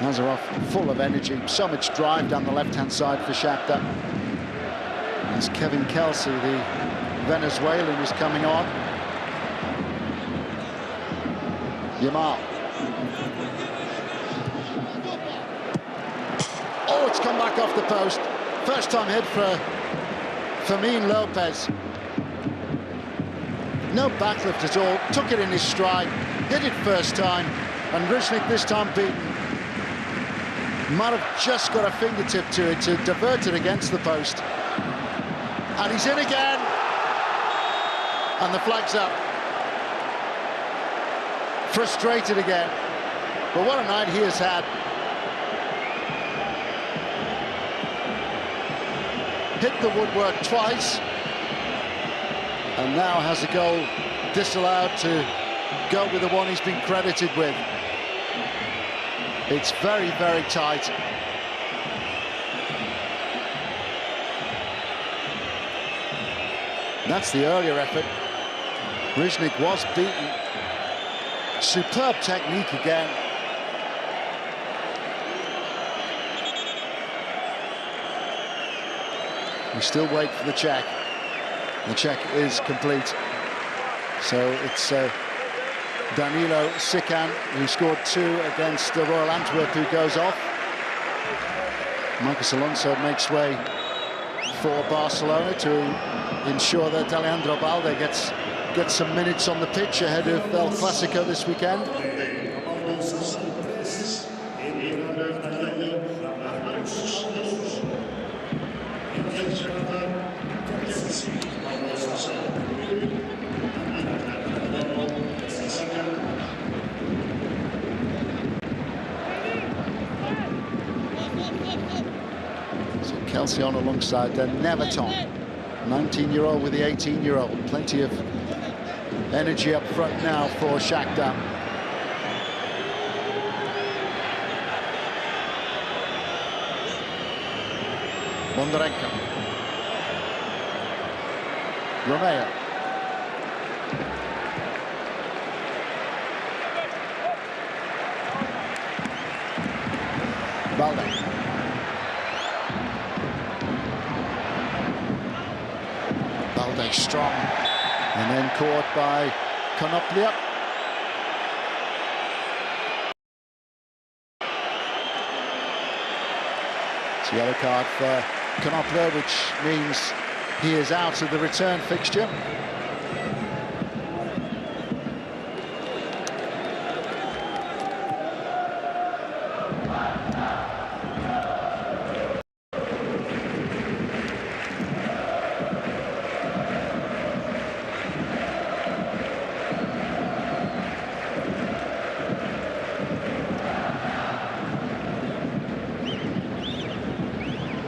Azarov full of energy, so much drive down the left-hand side for Shakhtar. As Kevin Kelsey, the Venezuelan, is coming on. Yamal. Oh, it's come back off the post. First time hit for Fermin Lopez. No backlift at all. Took it in his stride. Hit it first time. And Riznik this time beaten. Might have just got a fingertip to it to divert it against the post. And he's in again. And the flag's up. Frustrated again, but what a night he has had. Hit the woodwork twice, and now has a goal disallowed to go with the one he's been credited with. It's very, very tight. That's the earlier effort. Riznik was beaten. Superb technique again. We still wait for the check. The check is complete. So it's Danilo Sican, who scored 2 against the Royal Antwerp, who goes off. Marcos Alonso makes way for Barcelona to ensure that Alejandro Balde gets some minutes on the pitch ahead of El Clasico this weekend. So Kelsey on alongside Neverton, 19-year-old with the 18-year-old. Plenty of energy up front now for Shakhtar. Bondarenko. Romeo. Balde. Balde strong. And then caught by Konoplia. It's a yellow card for Konoplia, which means he is out of the return fixture.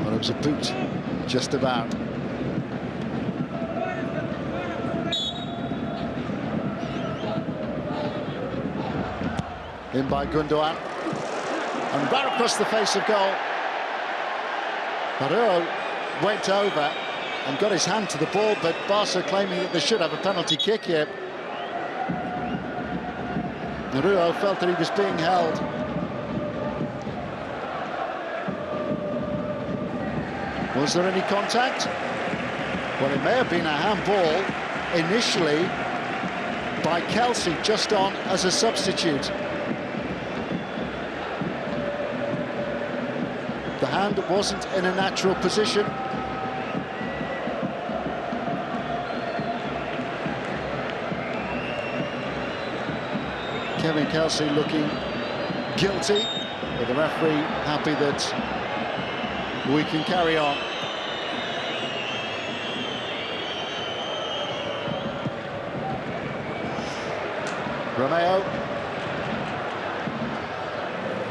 Well, it was a boot, just about. In by Gundogan, and right across the face of goal. Barreiro went over and got his hand to the ball, but Barca claiming that they should have a penalty kick here. Barreiro felt that he was being held. Was there any contact? Well, it may have been a handball initially by Kelsey, just on as a substitute. The hand wasn't in a natural position. Kevin Kelsey looking guilty, but the referee happy that we can carry on. Romeo,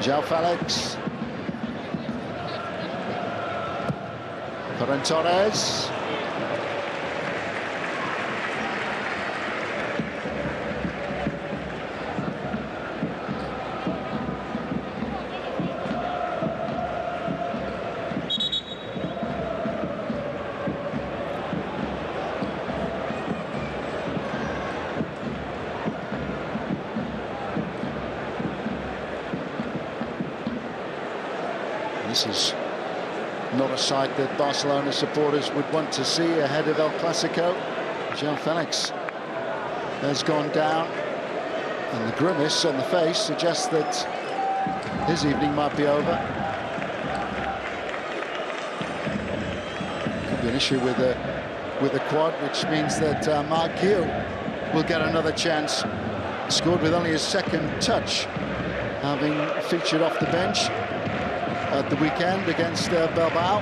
João Felix, Ferran Torres, this is not a sight that Barcelona supporters would want to see ahead of El Clasico. João Felix has gone down, and the grimace on the face suggests that his evening might be over. Could be an issue with a quad, which means that Marc Guiu will get another chance. Scored with only his second touch, having featured off the bench at the weekend against Bilbao.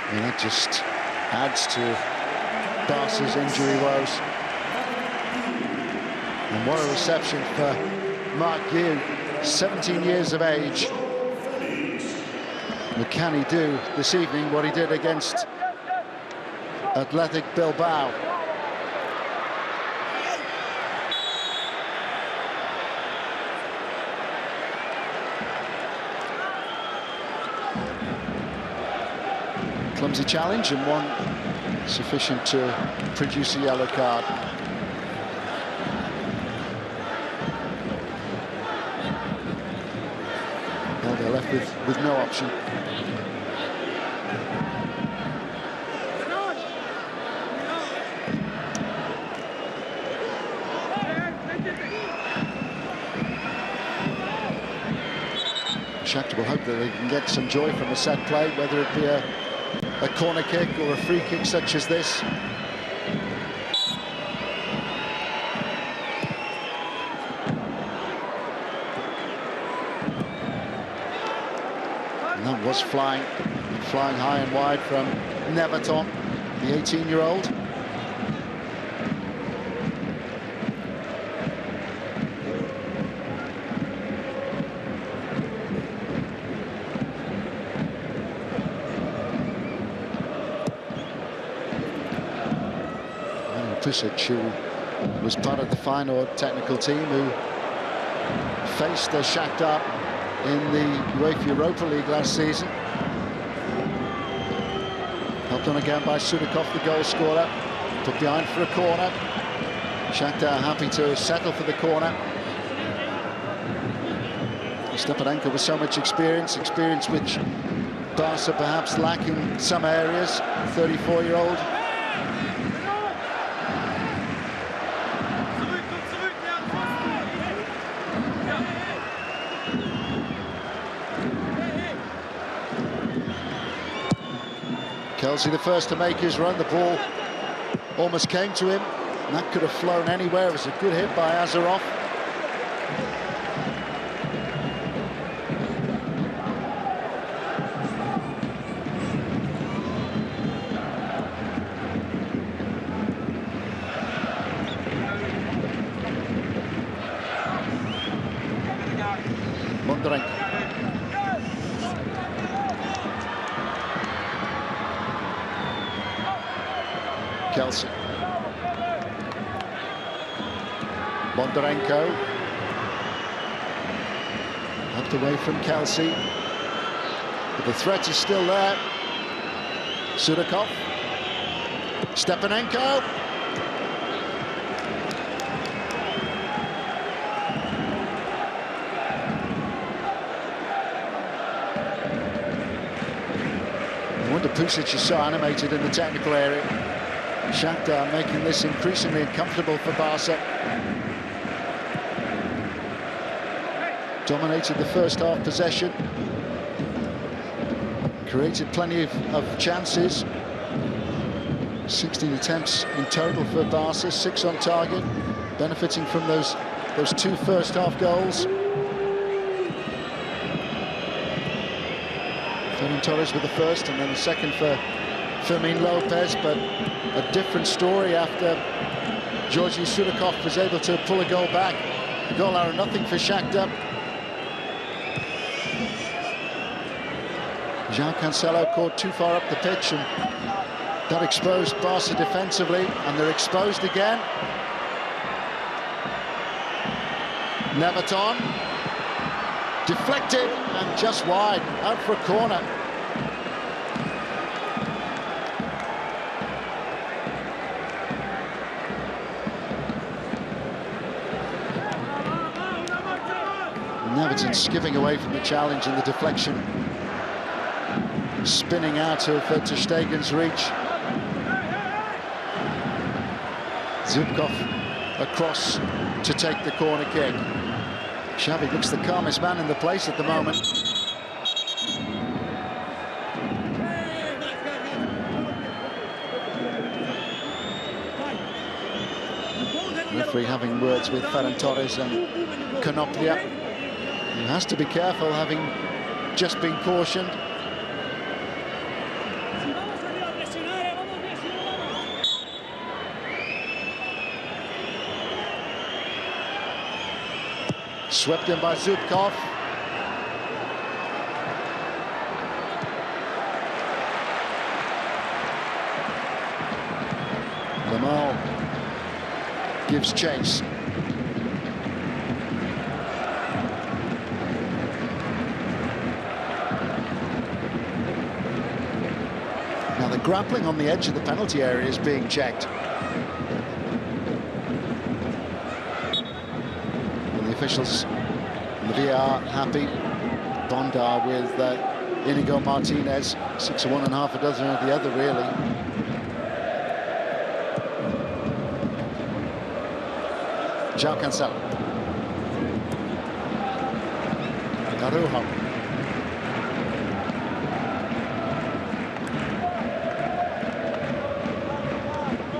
And that just adds to Barca's injury woes. And what a reception for Marc Guiu, 17 years of age. But can he do this evening what he did against Athletic Bilbao? Clumsy challenge, and one sufficient to produce a yellow card. Well, they're left with no option. Shakhtar will hope that they can get some joy from a set play, whether it be a corner kick or a free kick such as this. And that was flying high and wide from Neverton, the 18-year-old. Who was part of the Feyenoord technical team who faced the Shakhtar in the UEFA Europa League last season. Helped on again by Sudakov, the goal scorer. Put behind for a corner. Shakhtar happy to settle for the corner. Stepanenko with so much experience which Barca perhaps lack in some areas. 34-year-old. Kelsey the first to make his run. The ball almost came to him, and that could have flown anywhere. It was a good hit by Azarov. Bondarenko. Kelsey. Bondarenko. Up away from Kelsey. But the threat is still there. Sudakov. Stepanenko. wonder Pusic is so animated in the technical area. Shakhtar making this increasingly uncomfortable for Barca. Dominated the first half possession. Created plenty of chances. 16 attempts in total for Barca, 6 on target, benefiting from those 2 first half goals. Ferran Torres with the first, and then the second for Fermin Lopez, but a different story after Georgi Sudakov was able to pull a goal back. Goal out of nothing for Shakhtar. João Cancelo caught too far up the pitch, and that exposed Barca defensively, and they're exposed again. Neverton, deflected and just wide, out for a corner. Neverton skipping away from the challenge and the deflection. Spinning out of Ter Stegen's reach. Zubkov across to take the corner kick. Xavi looks the calmest man in the place at the moment. Referee having words with Ferran Torres and Konoplia, who has to be careful, having just been cautioned. Swept in by Zubkov. Lamar gives chase. Now the grappling on the edge of the penalty area is being checked. Officials and the VAR happy. Bondar with Inigo Martinez, 6 of one and half a dozen of the other, really. João Cancelo. Araujo.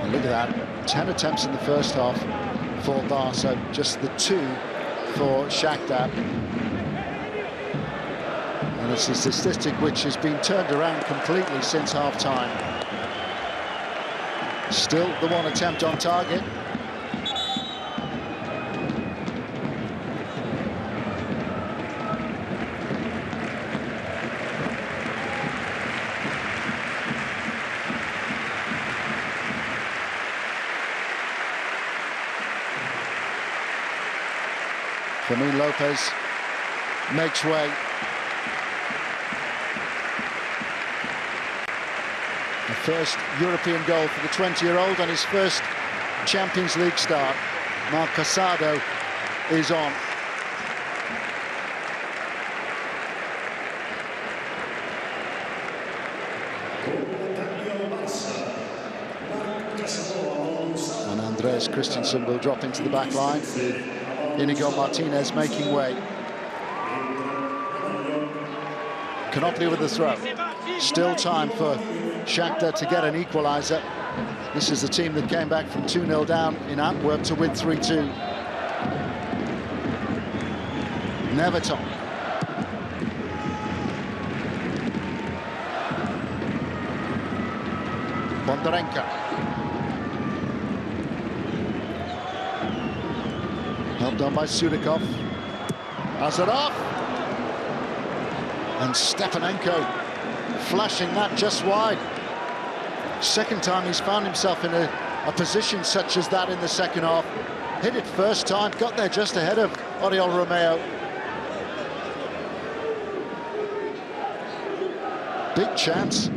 And look at that, 10 attempts in the first half for Barca, just the 2 for Shakhtar. And it's a statistic which has been turned around completely since half-time. Still the 1 attempt on target. Fermin Lopez makes way. The first European goal for the 20-year-old on his first Champions League start. Marc Casado is on. And Andreas Christensen will drop into the back line with Inigo Martinez making way. Konoplia with the throw. Still time for Shakhtar to get an equaliser. This is the team that came back from 2-0 down in Antwerp to win 3-2. Neverton. Bondarenka. Helped on by Sudakov. Azarov. And Stepanenko flashing that just wide. Second time he's found himself in a position such as that in the second half. Hit it first time, got there just ahead of Oriol Romeo. Big chance.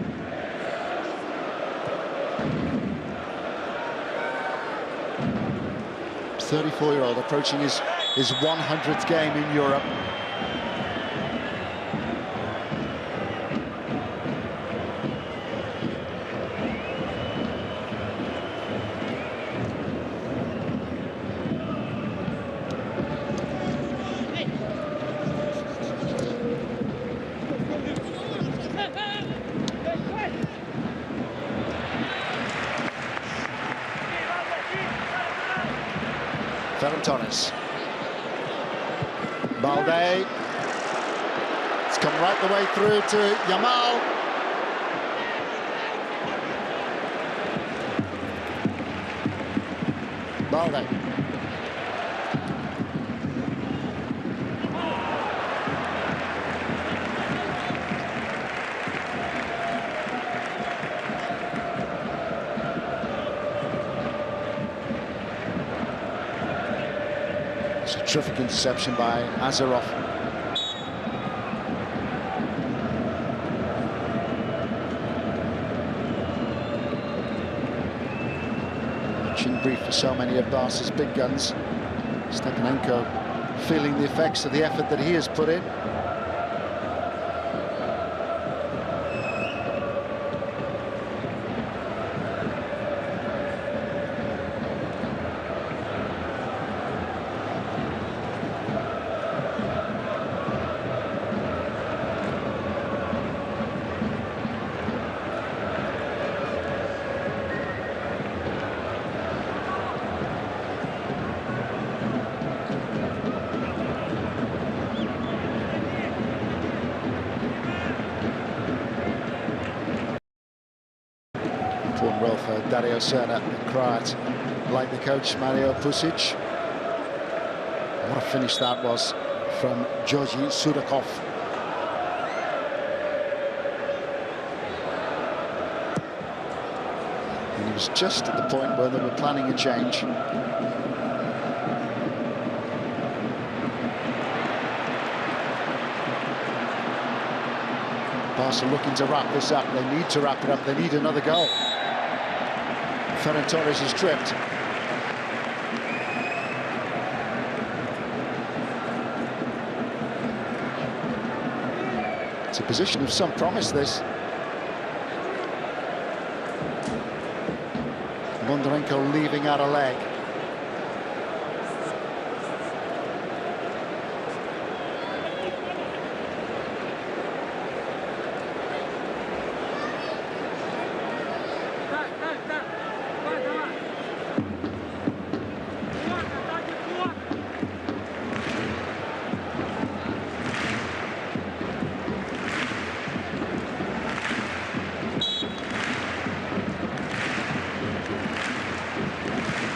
The 34-year-old approaching his 100th game in Europe. Ferran Torres. Balde. It's come right the way through to Yamal. Balde. It's a terrific interception by Azarov. Brief for so many of Barca's big guns. Stepanenko feeling the effects of the effort that he has put in. Important role for Dario Serna and Croat, like the coach Mario Pusic. What a finish that was from Georgi Sudakov. And he was just at the point where they were planning a change. Barca looking to wrap this up. They need to wrap it up. They need another goal. Ferran Torres is tripped. It's a position of some promise, this. Bondarenko leaving out a leg.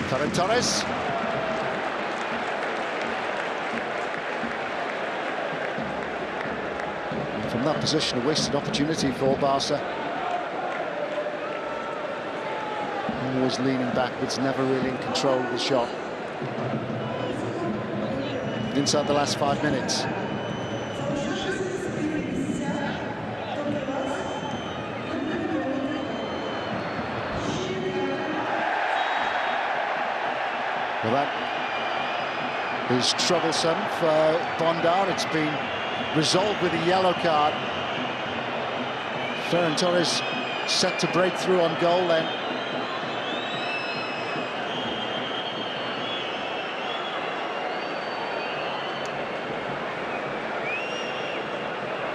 Ferran Torres. And from that position, a wasted opportunity for Barca. Always leaning backwards, never really in control of the shot. Inside the last 5 minutes. Well, that is troublesome for Bondar. It's been resolved with a yellow card. Ferran Torres set to break through on goal then.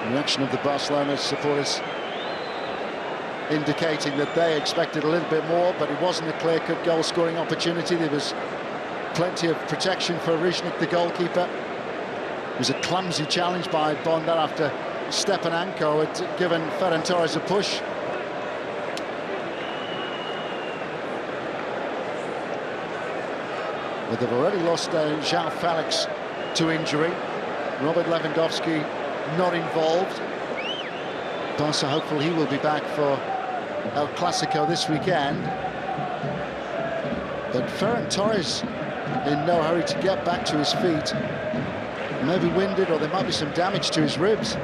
The reaction of the Barcelona supporters indicating that they expected a little bit more, but it wasn't a clear-cut goal-scoring opportunity. There was plenty of protection for Riznik, the goalkeeper. It was a clumsy challenge by Bondar after Stepanenko had given Ferran Torres a push. But they've already lost João Felix to injury. Robert Lewandowski not involved. Barca hopeful he will be back for El Clasico this weekend. But Ferran Torres in no hurry to get back to his feet. Maybe winded, or there might be some damage to his ribs.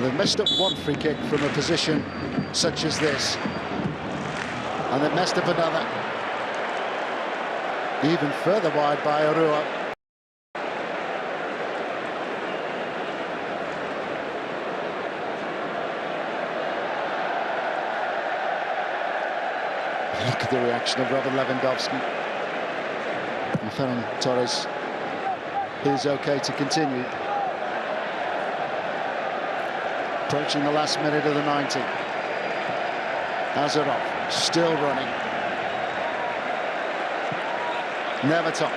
Well, they've messed up one free kick from a position such as this, and they've messed up another. Even further wide by Arua. Look at the reaction of Robert Lewandowski. And Ferran Torres is okay to continue. Approaching the last minute of the 90. Azarov still running. Neverton.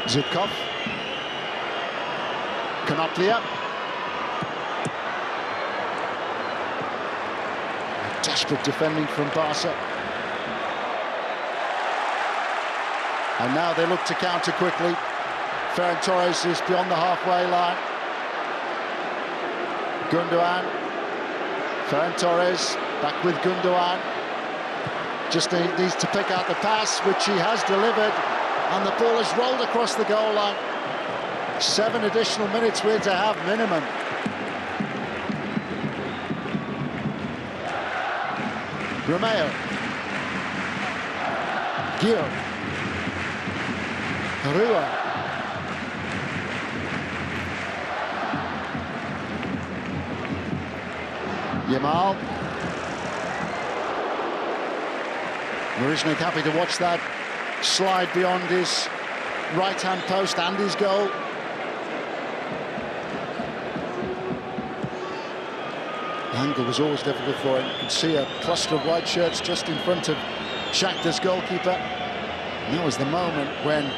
Zubkov. Konoplia. Desperate defending from Barca. And now they look to counter quickly. Ferran Torres is beyond the halfway line. Gundogan. Ferran Torres back with Gundogan. Just needs to pick out the pass, which he has delivered. And the ball has rolled across the goal line. 7 additional minutes we're to have minimum. Romeo. Gio. Rua. Yamal. Mariznik happy to watch that slide beyond his right-hand post and his goal. The angle was always difficult for him. You can see a cluster of white shirts just in front of Shakhtar's goalkeeper. And that was the moment when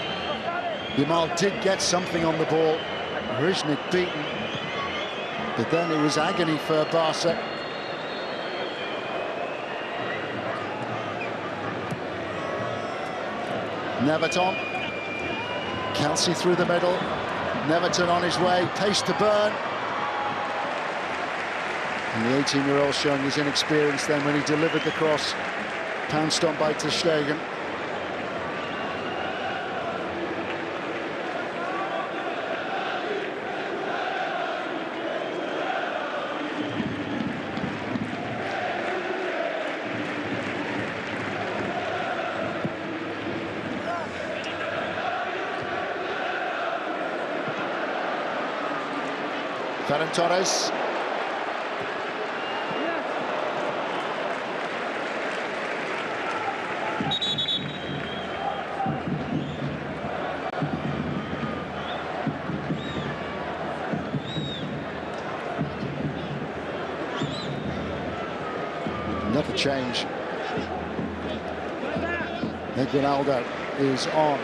Yamal did get something on the ball. Mariznik beaten, but then it was agony for Barca. Neverton. Kelsey through the middle. Neverton on his way, pace to burn. And the 18-year-old showing his inexperience then when he delivered the cross. Pounced on by ter Stegen. Ferran Torres. Another change. Ronaldo is on.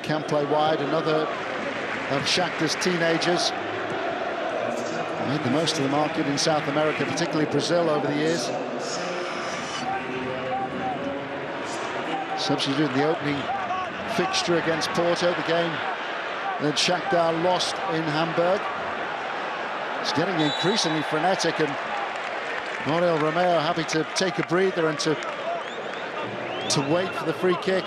Can play wide. Another of Shakhtar's teenagers. Made the most of the market in South America, particularly Brazil, over the years. Substituted the opening fixture against Porto, the game that Shakhtar lost in Hamburg. It's getting increasingly frenetic, and Oriol Romeo happy to take a breather and to wait for the free kick.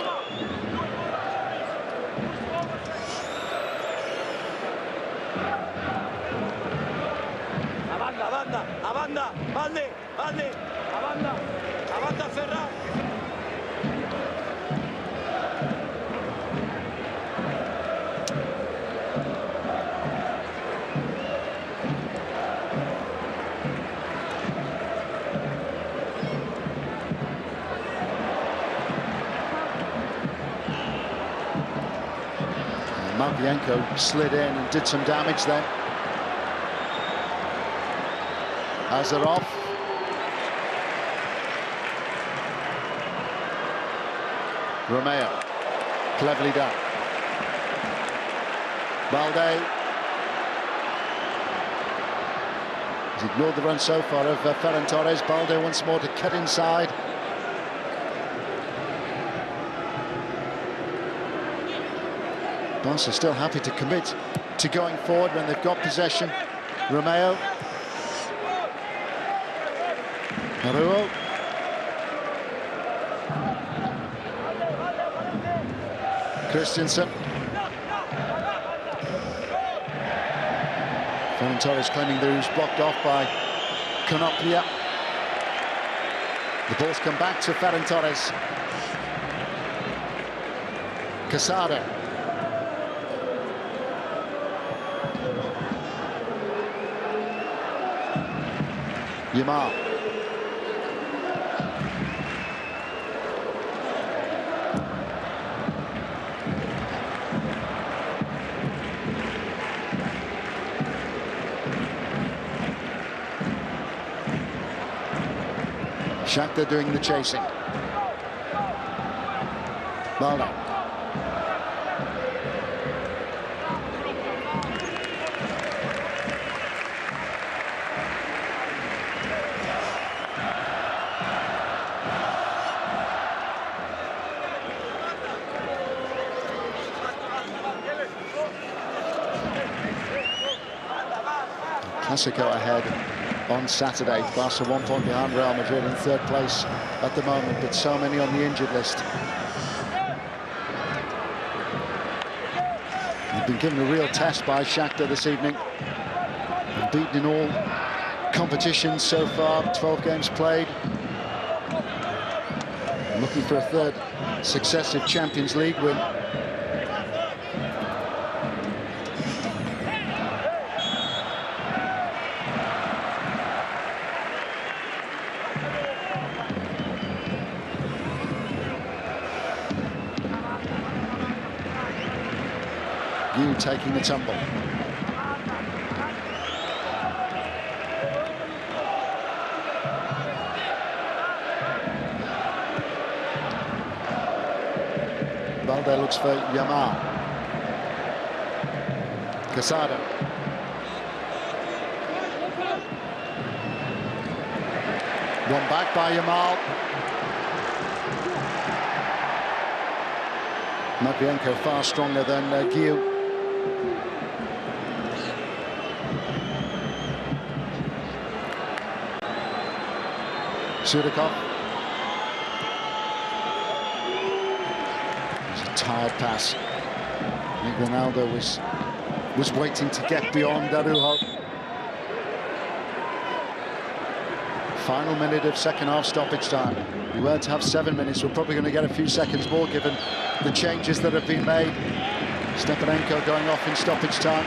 Markienko slid in and did some damage then. Azarov. Romeo. Cleverly done. Balde. He's ignored the run so far of Ferran Torres. Balde once more to cut inside. Barca still happy to commit to going forward when they've got possession. Romeo. Maruo. Christensen. Ferran Torres claiming that he was blocked off by Konoplia. The ball's come back to Ferran Torres. Casado. Yamal. Shakhtar doing the chasing. Balde. Clasico ahead on Saturday. Barca 1 point behind Real Madrid in third place at the moment, but so many on the injured list. They've been given a real test by Shakhtar this evening. They've beaten in all competitions so far, 12 games played. Looking for a third successive Champions League win. Taking the tumble. Balde looks for Yamal. Casado. One back by Yamal. Matvienko far stronger than Guillaume. Sudakov. It's a tired pass. I think Ronaldo was waiting to get beyond Araujo. Final minute of second half stoppage time. We were to have 7 minutes. We're probably going to get a few seconds more given the changes that have been made. Stepanenko going off in stoppage time.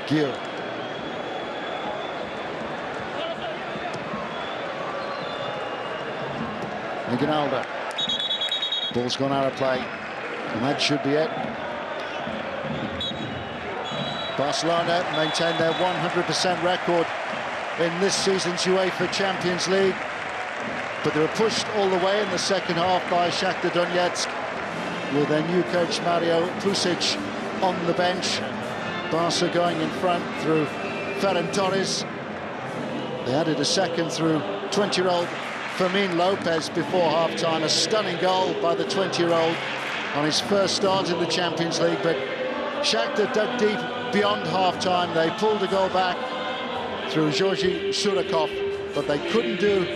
Gil. Aguinaldo. Ball's gone out of play, and that should be it. Barcelona maintain their 100% record in this season's UEFA Champions League, but they were pushed all the way in the second half by Shakhtar Donetsk, with their new coach Mario Pusic on the bench. Barca going in front through Ferran Torres. They added a second through 20-year-old Fermin Lopez before half-time. A stunning goal by the 20-year-old on his first start in the Champions League, but Shakhtar dug deep beyond half-time. They pulled a goal back through Georgi Sudakov, but they couldn't do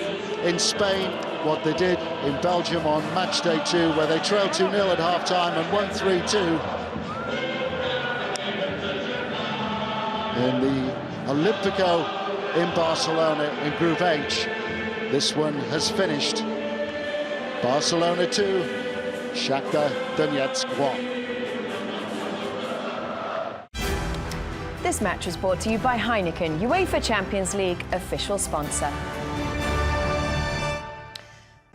in Spain what they did in Belgium on matchday 2, where they trailed 2-0 at half-time and won 3-2. In the Olympico in Barcelona in Group H. This one has finished. Barcelona 2, Shakhtar Donetsk 1. This match was brought to you by Heineken, UEFA Champions League official sponsor.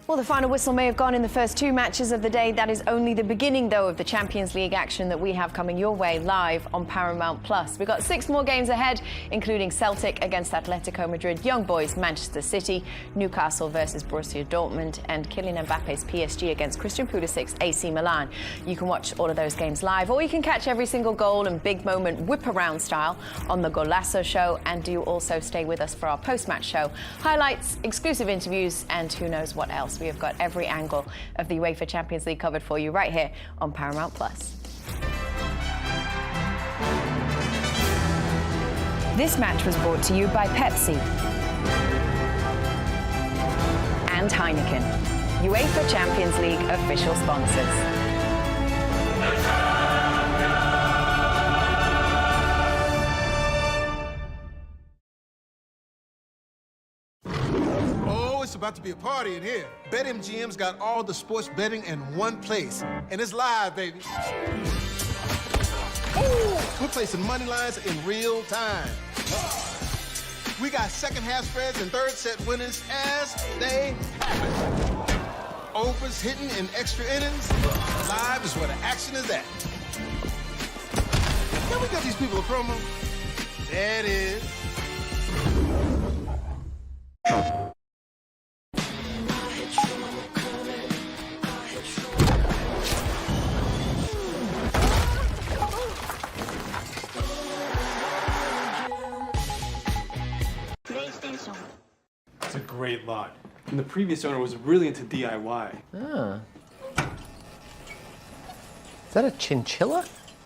Well, the final whistle may have gone in the first two matches of the day. That is only the beginning, though, of the Champions League action that we have coming your way live on Paramount+. We've got 6 more games ahead, including Celtic against Atletico Madrid, Young Boys, Manchester City, Newcastle versus Borussia Dortmund, and Kylian Mbappe's PSG against Christian Pulisic's AC Milan. You can watch all of those games live, or you can catch every single goal and big moment whip-around style on the Golazo Show, and do also stay with us for our post-match show. Highlights, exclusive interviews, and who knows what else. We have got every angle of the UEFA Champions League covered for you right here on Paramount+. This match was brought to you by Pepsi and Heineken, UEFA Champions League official sponsors. It's about to be a party in here. BetMGM's got all the sports betting in one place. And it's live, baby. Ooh, we're placing money lines in real time. We got second half spreads and third set winners as they happen. Overs hitting in extra innings. Live is where the action is at. Can we get these people a promo? There it is. It's a great lot. And the previous owner was really into DIY. Ah. Is that a chinchilla?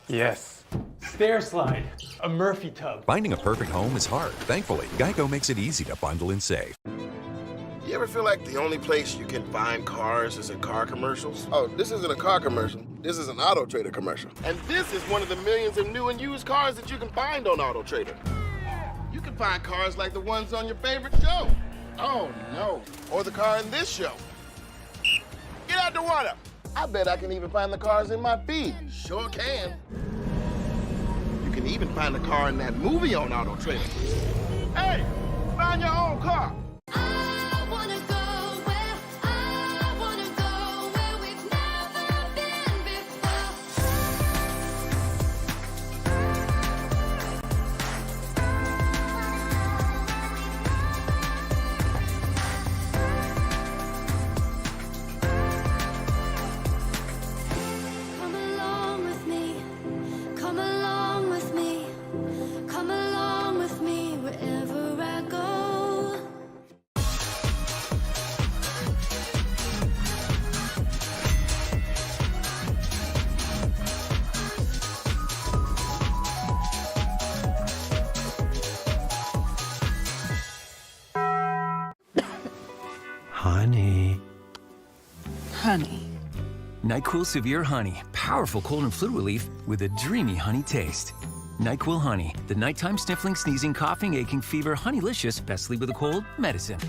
Yes. Stair slide. A Murphy tub. Finding a perfect home is hard. Thankfully, Geico makes it easy to bundle and save. You ever feel like the only place you can find cars is in car commercials? Oh, this isn't a car commercial. This is an Auto Trader commercial. And this is one of the millions of new and used cars that you can find on Auto Trader. You can find cars like the ones on your favorite show. Oh, no. Or the car in this show. Get out the water. I bet I can even find the cars in my feed. Sure can. You can even find the car in that movie on Auto Trader. Hey, find your own car. Honey. Honey. NyQuil Severe Honey. Powerful cold and flu relief with a dreamy honey taste. NyQuil Honey. The nighttime sniffling, sneezing, coughing, aching, fever, honeylicious, best sleep with a cold medicine.